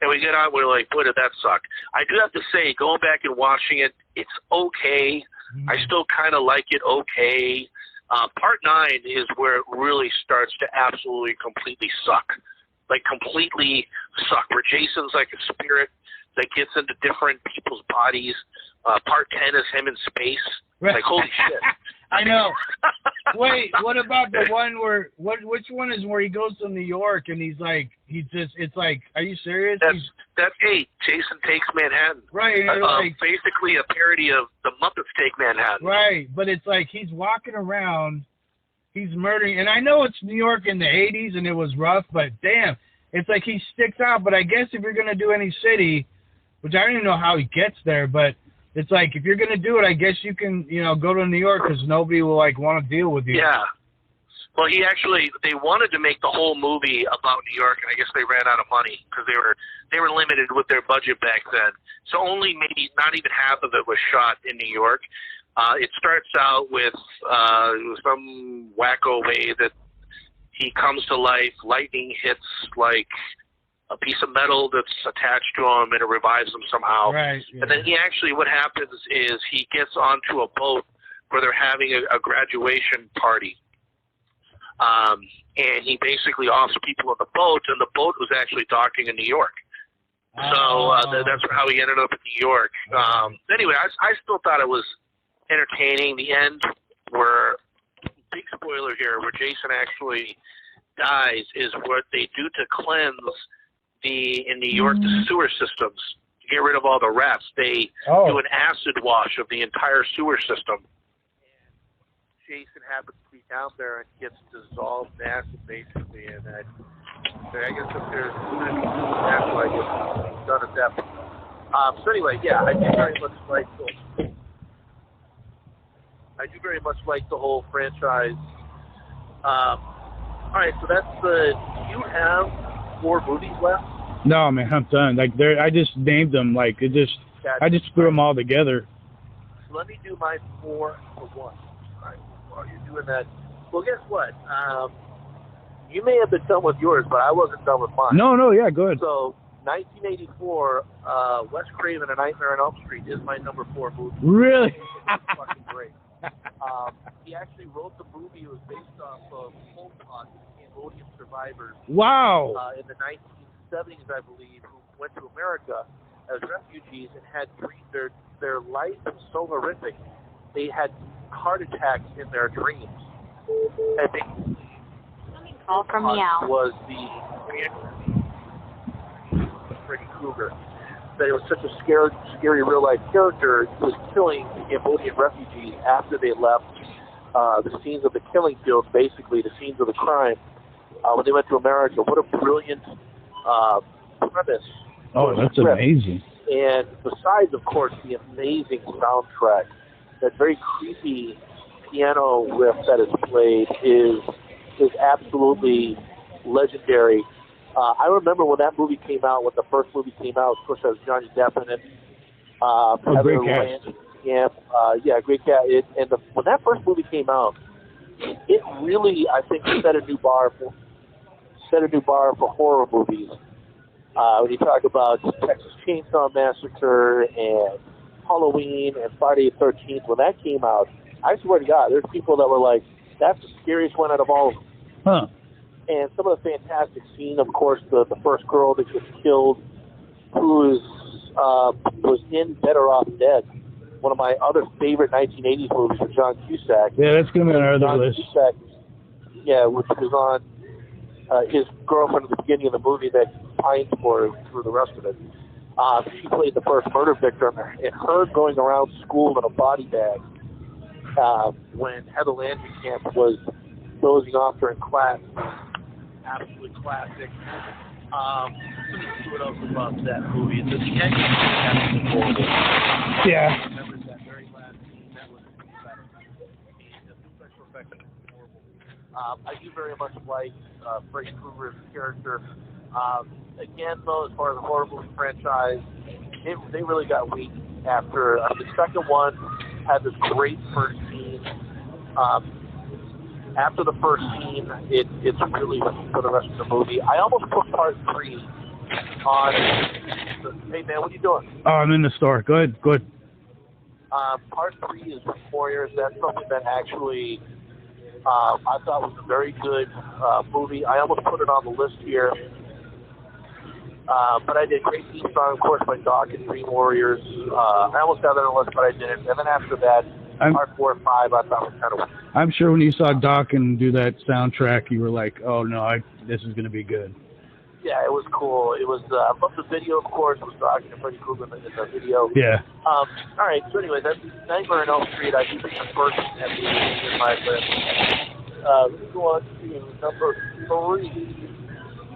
And we get out, and we're like, boy, did that suck. I do have to say, going back and watching it, it's okay. I still kind of like it okay. Part 9 is where it really starts to absolutely completely suck. Completely suck, where Jason's like a spirit that gets into different people's bodies. Part 10 is him in space. Right. Holy shit. I know. Wait, what about the one which one is where he goes to New York and it's like, are you serious? That's 8. Jason Takes Manhattan. Right. Basically a parody of The Muppets Take Manhattan. Right, but it's like he's walking around, he's murdering, and I know it's New York in the 80s and it was rough, but damn, it's like he sticks out. But I guess if you're going to do any city, which I don't even know how he gets there, but it's like if you're going to do it, I guess you can, go to New York because nobody will want to deal with you. Yeah. Well, they wanted to make the whole movie about New York, and I guess they ran out of money because they were limited with their budget back then. So only maybe not even half of it was shot in New York. It starts out with some wacko way that he comes to life. Lightning hits a piece of metal that's attached to him, and it revives him somehow. Right. Yeah. And then what happens is he gets onto a boat where they're having a graduation party. And he basically offs people on the boat, and the boat was actually docking in New York. So that's how he ended up in New York. Anyway, I still thought it was entertaining. The end, where, big spoiler here, where Jason actually dies, is what they do to cleanse in New York, the sewer systems, to get rid of all the rats. They do an acid wash of the entire sewer system. And Jason happens to be down there and gets dissolved in acid, basically. And I guess if there's natural, I guess it's done at that point. So anyway, yeah, I do very much like the whole franchise. All right, so that's do you have 4 movies left? No, man, I'm done. I just named them. I just threw them all together. So let me do my 4 for 1. All right, while you're doing that, well, guess what? You may have been done with yours, but I wasn't done with mine. No, yeah, go ahead. So 1984, Wes Craven: A Nightmare on Elm Street is my number 4 movie. Really? It's fucking great. He actually wrote the movie. It was based off of Cambodian survivors. Wow. In the 1970s, I believe, who went to America as refugees and had their life was so horrific. They had heart attacks in their dreams. I think Call from Meow. was the Freddy Krueger. That it was such a scary real-life character. He was killing Cambodian refugees after they left the scenes of the killing fields, basically the scenes of the crime, when they went to America. What a brilliant premise. Oh, that's amazing. And besides, of course, the amazing soundtrack, that very creepy piano riff that is played is absolutely legendary. I remember when that movie came out, when the first movie came out, of course, that was Johnny Depp in it. Great cast. Yeah, great cast. When that first movie came out, it really, I think, set a new bar for horror movies. When you talk about Texas Chainsaw Massacre and Halloween and Friday the 13th, when that came out, I swear to God, there's people that were like, that's the scariest one out of all of them. Huh. And some of the fantastic scenes, of course, the first girl that gets killed, who was in Better Off Dead, one of my other favorite 1980s movies with John Cusack. Yeah, that's going to be on our other list. Cusack, which was on his girlfriend at the beginning of the movie that pined for through the rest of it. She played the first murder victim, and her going around school in a body bag when Heather Langenkamp was dozing off her in class. Absolutely classic. Let me see what else about that movie. The ending was absolutely horrible. Yeah. I remember that very last scene that was incredible. And the special effects were horrible. I do very much like Freddy Krueger's character. Again, though, as far as the horror movie franchise, they really got weak after the second one had this great first scene. After the first scene, it's really weak for the rest of the movie. I almost put part 3 on. Hey man, what are you doing? Oh, I'm in the store. Good. Part 3 is Warriors. That's something that actually I thought was a very good movie. I almost put it on the list here. But I did great theme song, of course, by Doc and Dream Warriors. I almost had that on the list, but I didn't. And then after that, part 4 and 5, I thought was kind of weird. I'm sure when you saw Doc and do that soundtrack, you were like, oh, no, this is going to be good. Yeah, it was cool. It was, I love the video, of course. It was Doc and Freddy Krueger in the video. Yeah. All right, so anyway, that's Nightmare on Elm Street. I think the first in my list. Let's go on to number 3,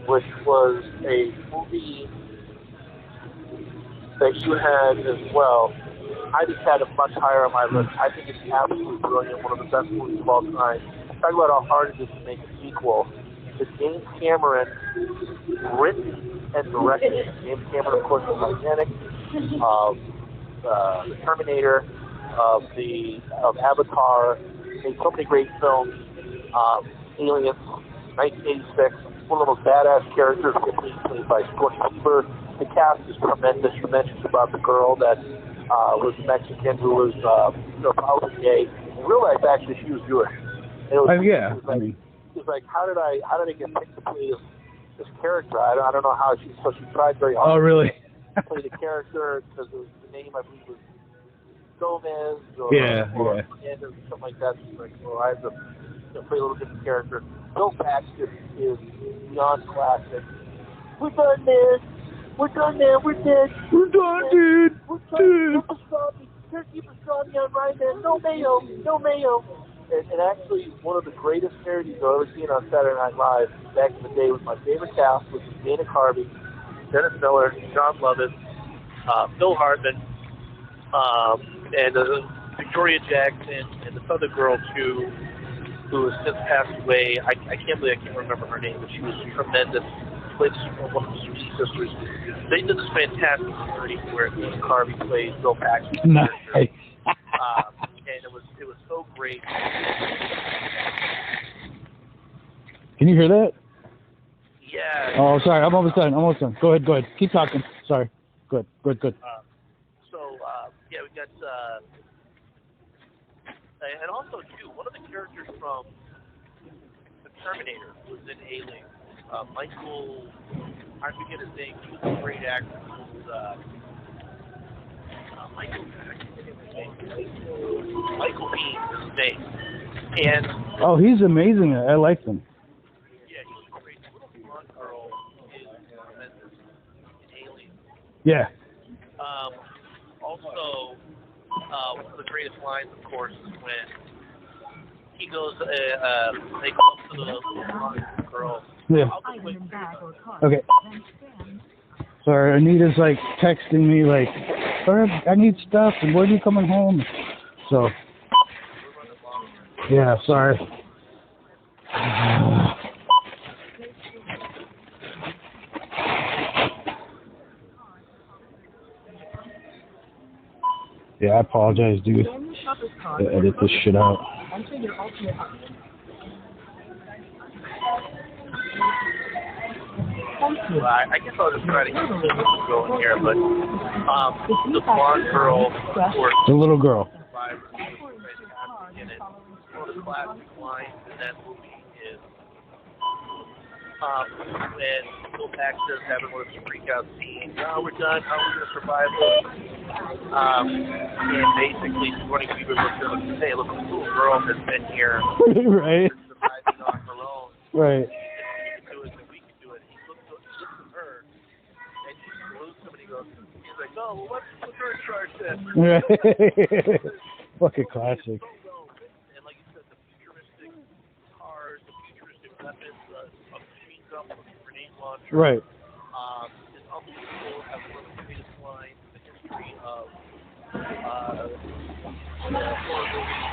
which was a movie that you had as well. I just had it much higher on my list. I think it's absolutely brilliant, one of the best movies of all time. Talk about how hard it is to make a sequel. It's James Cameron, written and directed. James Cameron, of course, was Titanic, of the Terminator, of Avatar, made so many great films. Aliens, 1986, one of the most badass characters, played by Sigourney Weaver. The cast is tremendous. You mentioned about the girl that was Mexican, who was probably gay. In real life, actually, she was Jewish. It was like, how did I get picked to play this character? I don't know how she tried very hard. Oh, really? To play the character because the name I believe was Gomez or something like that. She's like, well, I have to play a little different character. Bill Paxton is beyond classic. We're done, man. We're done, man. We're dead. We're done, dude. We're done. Turkey pastrami on Ryan, man. No mayo. No mayo. And actually, one of the greatest parodies I've ever seen on Saturday Night Live back in the day was my favorite cast, which was Dana Carvey, Dennis Miller, John Lovett, Phil Hartman, and Victoria Jackson, and this other girl, too, who has since passed away. I can't remember her name, but she was tremendous. She played one of the Sweet Sisters. They did this fantastic parody where Dana Carvey plays Bill Paxton. Nice. And it was so great. Can you hear that? Yeah. Oh, sorry. I'm almost done. Go ahead. Keep talking. Sorry. Good. We got, and also, too, one of the characters from the Terminator was in Alien. Michael, I forget his name, he was a great actor. He was, Michael Bean is his name. And Oh, he's amazing. I like him. Yeah, he's great. The little blonde girl is tremendous in Alien. Yeah. Also, one of the greatest lines, of course, is when he goes, they go up to the blonde girl. Yeah. Okay. Sorry, Anita's like texting me like, I need stuff, and when are you coming home? So, yeah, sorry. Yeah, I apologize, dude. I edit this shit out. I guess I'll just try to keep going here, but the blonde girl, of course, the little girl. In it, one of the classic lines in that movie is when Bill Paxton's having one of those freak out scenes. Oh, we're done. How are we going to survive this? And basically, Sigourney Weaver looks at him and says, hey, look, this little girl has been here right. surviving on her own. Right. We can do it. He looks at her, and she salutes him, and he's like, oh, well, let's put her in charge then. Right. Fucking classic. And like you said, the futuristic cars, the futuristic weapons, a machine gun, a grenade launcher. Right. It's unbelievable. Has one of the greatest lines in the history of horror movies.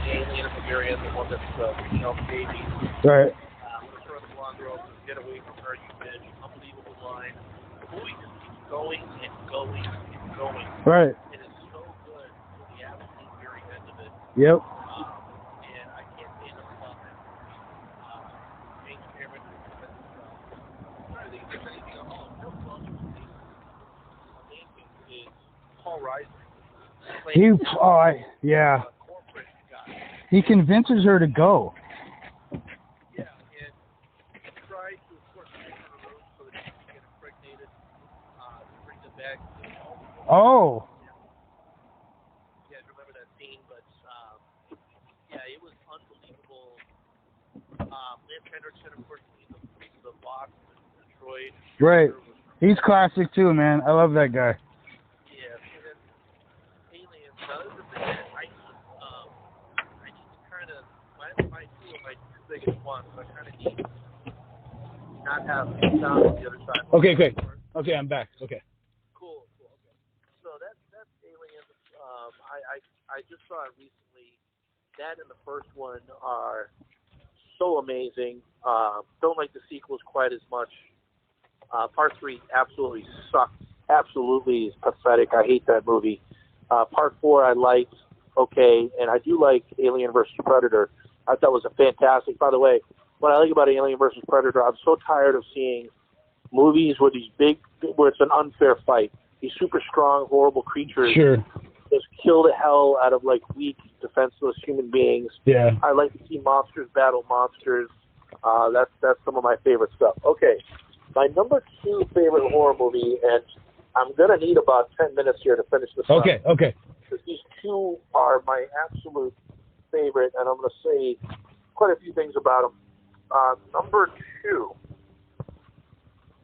Alien at the very end, the one that's reaching out the baby. Right. Let's throw the blonde girl, get away from her, you bitch. Unbelievable line. The movie just keeps going and going and going. Right. It is so good to the absolute very end of it. Yep. And I can't say enough about that movie. James Cameron is anything at all. No close amazing is Paul Reiser. Yeah. He convinces her to go. Yeah, and he tried to, of course, take her to the room so that she could get impregnated, to bring them back. Oh. You guys remember that scene, but yeah, it was unbelievable. Lance Henriksen, of course, the boss in Detroit. Right. He's classic too, man. I love that guy. Yeah, and then Aliens. Now, this is the thing that I need to kind of, my two of my two biggest ones, so I kind of need not have sound on the other side. Okay, great. Okay, I'm back. Okay. Cool, okay. So that's Aliens. I just saw it recently. That and the first one are so amazing. Don't like the sequels quite as much. Part 3 absolutely sucks. Absolutely is pathetic. I hate that movie. Part 4 I liked. Okay, and I do like Alien vs. Predator. I thought it was a fantastic. By the way, what I like about Alien vs. Predator, I'm so tired of seeing movies where where it's an unfair fight. These super strong, horrible creatures just kill the hell out of like weak, defenseless human beings. Yeah. I like to see monsters battle monsters. That's some of my favorite stuff. Okay, my number 2 favorite horror movie, and I'm gonna need about 10 minutes here to finish this. Okay. Because these two are my absolute favorite, and I'm gonna say quite a few things about them. Number 2,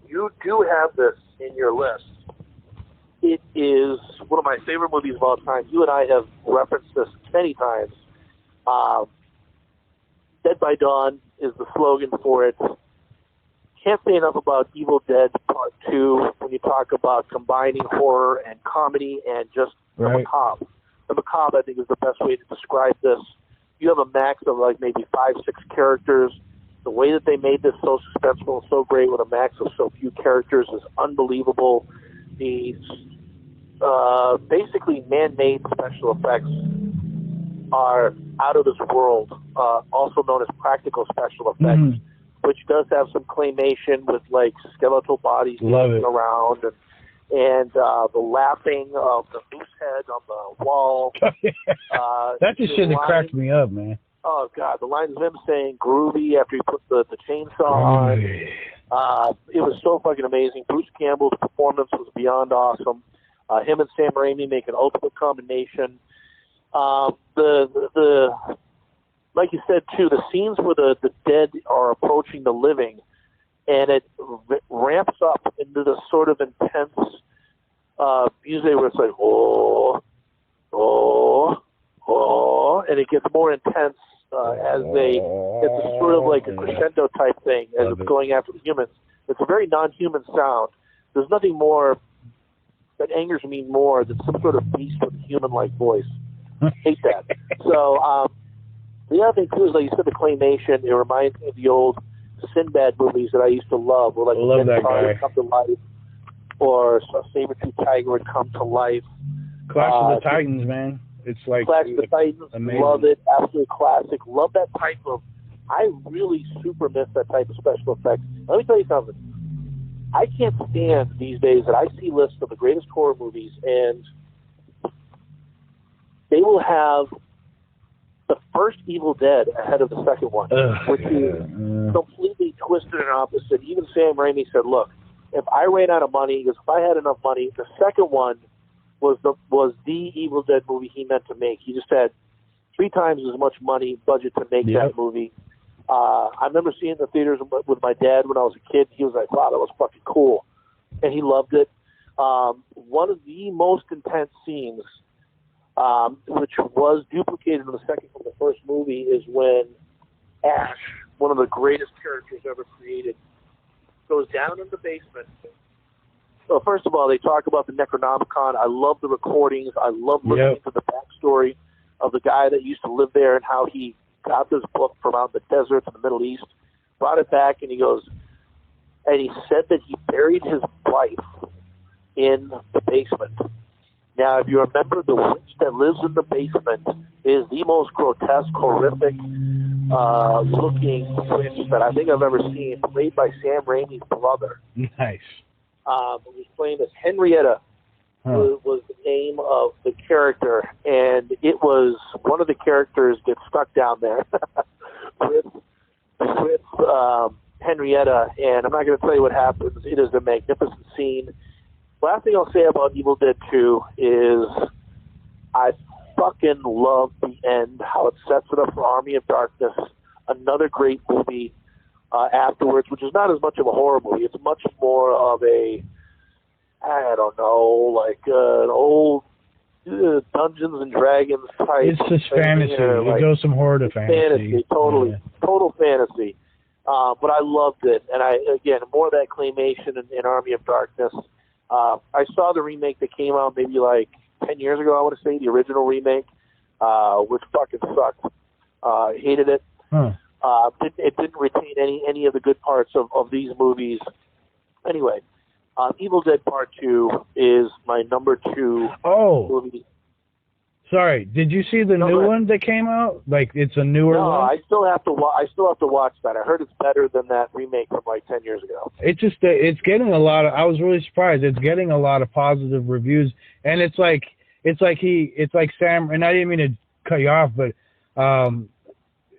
you do have this in your list. It is one of my favorite movies of all time. You and I have referenced this many times. Dead by Dawn is the slogan for it. Can't say enough about Evil Dead Part 2 when you talk about combining horror and comedy and just the macabre. The macabre, I think, is the best way to describe this. You have a max of like maybe 5-6 characters. The way that they made this so suspenseful and so great with a max of so few characters is unbelievable. These basically man-made special effects are out of this world, also known as practical special effects, which does have some claymation with like skeletal bodies moving around, and the laughing of the moose head on the wall. That's the shit that cracked me up, man. Oh God, the lines of him saying "groovy" after he put the chainsaw on. It was so fucking amazing. Bruce Campbell's performance was beyond awesome. Him and Sam Raimi make an ultimate combination. The like you said too, the scenes where the dead are approaching the living, and it ramps up into the sort of intense music where it's like oh, and it gets more intense as they. It's a sort of like a crescendo type thing as it's going after the humans. It's a very non-human sound. There's nothing more that angers me more than some sort of beast with a human-like voice. Hate that. So the other thing too is, like you said, the claymation. It reminds me of the old Sinbad movies that I used to love, where like love that guy. would come to life, or a saber-tooth tiger would come to life. Clash of the Titans, man. It's like Clash of the Titans. Amazing. Love it. Absolute classic. Love that type of. I really super miss that type of special effects. Let me tell you something. I can't stand these days that I see lists of the greatest horror movies, and they will have the first Evil Dead ahead of the second one, which is completely twisted and opposite. Even Sam Raimi said, look, if I ran out of money, because if I had enough money, the second one was the Evil Dead movie he meant to make. He just had 3 times as much money budget to make that movie. I remember seeing the theaters with my dad when I was a kid. He was like, wow, that was fucking cool. And he loved it. One of the most intense scenes, which was duplicated in the second from the first movie, is when Ash, one of the greatest characters ever created, goes down in the basement. So first of all, they talk about the Necronomicon. I love the recordings. I love listening to the backstory of the guy that used to live there and how he got this book from out in the deserts in the Middle East, brought it back, and he goes, and he said that he buried his wife in the basement. Now, if you remember, the witch that lives in the basement is the most grotesque, horrific looking witch that I think I've ever seen, played by Sam Raimi's brother. Nice. Who was playing as Henrietta, was the name of the character, and it was one of the characters gets stuck down there with Henrietta, and I'm not going to tell you what happens. It is a magnificent scene. Last thing I'll say about Evil Dead 2 is I fucking love the end, how it sets it up for Army of Darkness, another great movie afterwards, which is not as much of a horror movie. It's much more of a, I don't know, like an old Dungeons and Dragons type. It's just fantasy. It goes from horror to fantasy. Totally. Total fantasy. But I loved it. And again, more of that claymation in Army of Darkness. I saw the remake that came out maybe like 10 years ago, I want to say, the original remake, which fucking sucked. Hated it. It didn't retain any of the good parts of these movies. Anyway, Evil Dead Part 2 is my number 2 movie. Sorry, did you see the new one that came out? Like, it's a newer one? No, I still have to watch that. I heard it's better than that remake from like 10 years ago. It's getting a lot of. I was really surprised. It's getting a lot of positive reviews, and it's like Sam. And I didn't mean to cut you off, but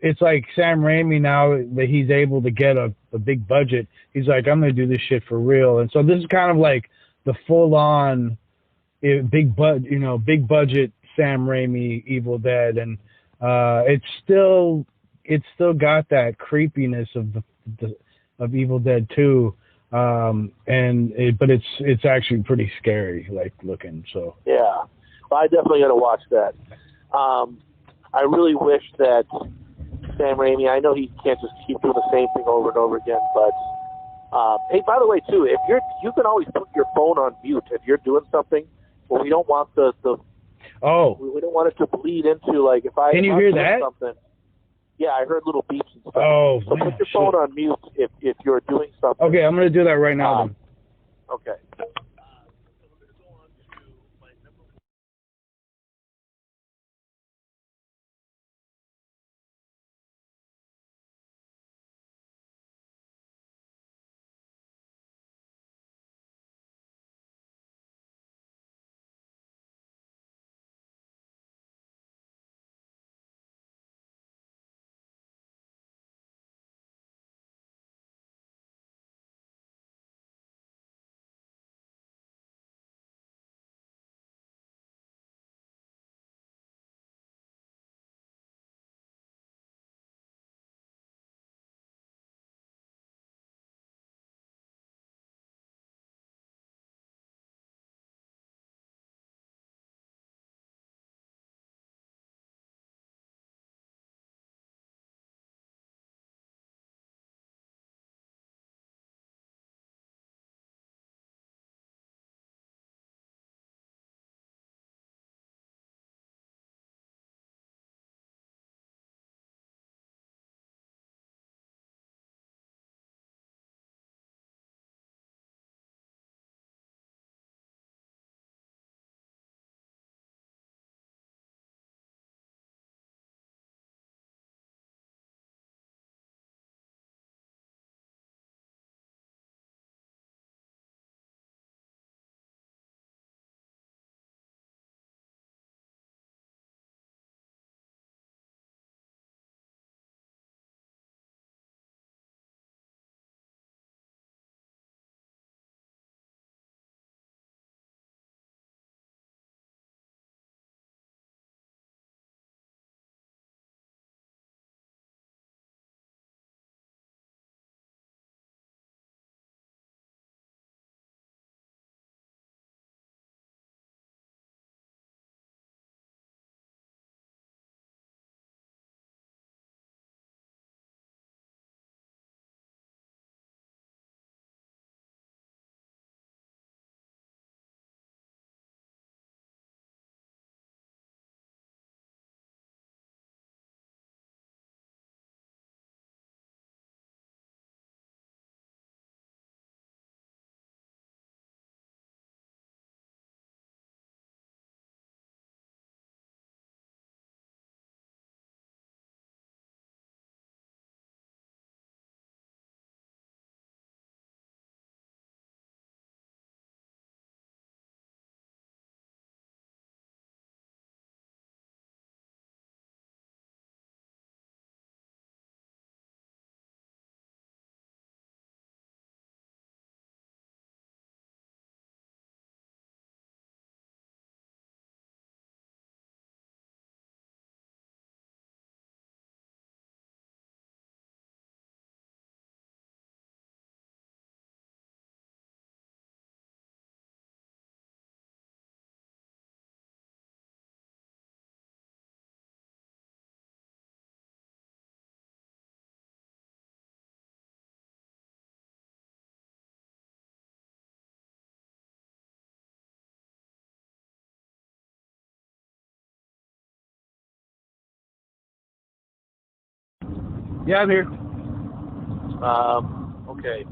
it's like Sam Raimi now that he's able to get a big budget. He's like, I'm gonna do this shit for real, and so this is kind of like the full on big budget Sam Raimi Evil Dead, and it's still got that creepiness of Evil Dead 2, but it's actually pretty scary, like looking. So yeah, well, I definitely got to watch that. I really wish that Sam Raimi. I know he can't just keep doing the same thing over and over again, but hey, by the way, too, if you can always put your phone on mute if you're doing something. Well, we don't want we don't want it to bleed into, like, if I... Can you hear that? Something, yeah, I heard little beeps and stuff. Oh, so put your phone on mute if you're doing something. Okay, I'm going to do that right now, then. Okay. Yeah, I'm here. Okay.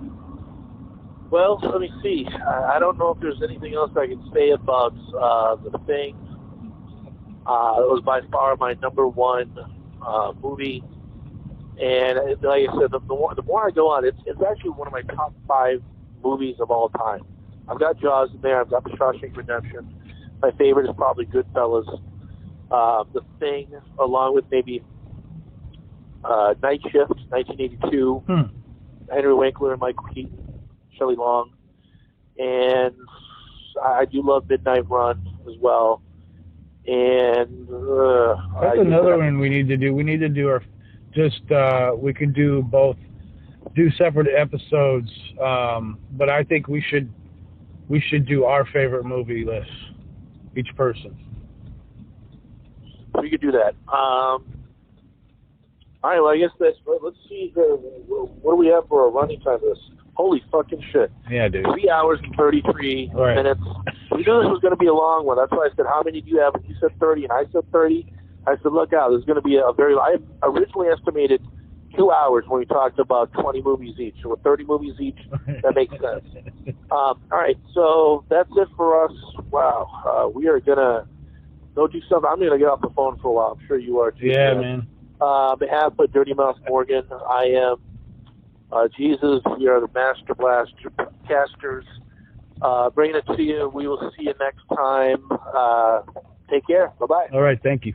Well, let me see. I don't know if there's anything else I can say about The Thing. It was by far my #1 movie. And like I said, the more I go on, it's actually one of my top 5 movies of all time. I've got Jaws in there. I've got The Shawshank Redemption. My favorite is probably Goodfellas. The Thing, along with maybe Night Shift, 1982. Henry Winkler and Michael Keaton, Shelley Long. And I do love Midnight Run as well. And that's another one we need to do. We need to do we can do both, do separate episodes. But I think we should do our favorite movie list, each person. We could do that. All right, well, I guess let's see here. What do we have for a running time of this? Holy fucking shit. Yeah, dude. 3 hours and 33 minutes. We knew this was going to be a long one. That's why I said, how many do you have? And you said 30, and I said 30. I said, look out, there's going to be a very... I originally estimated 2 hours when we talked about 20 movies each. So with 30 movies each, that makes sense. All right, so that's it for us. Wow. We are going to go do something. I'm going to get off the phone for a while. I'm sure you are too. Yeah, man. On behalf of Dirty Mouth Morgan, I am Jesus. We are the Master Blaster casters. Bringing it to you. We will see you next time. Take care. Bye-bye. All right, thank you.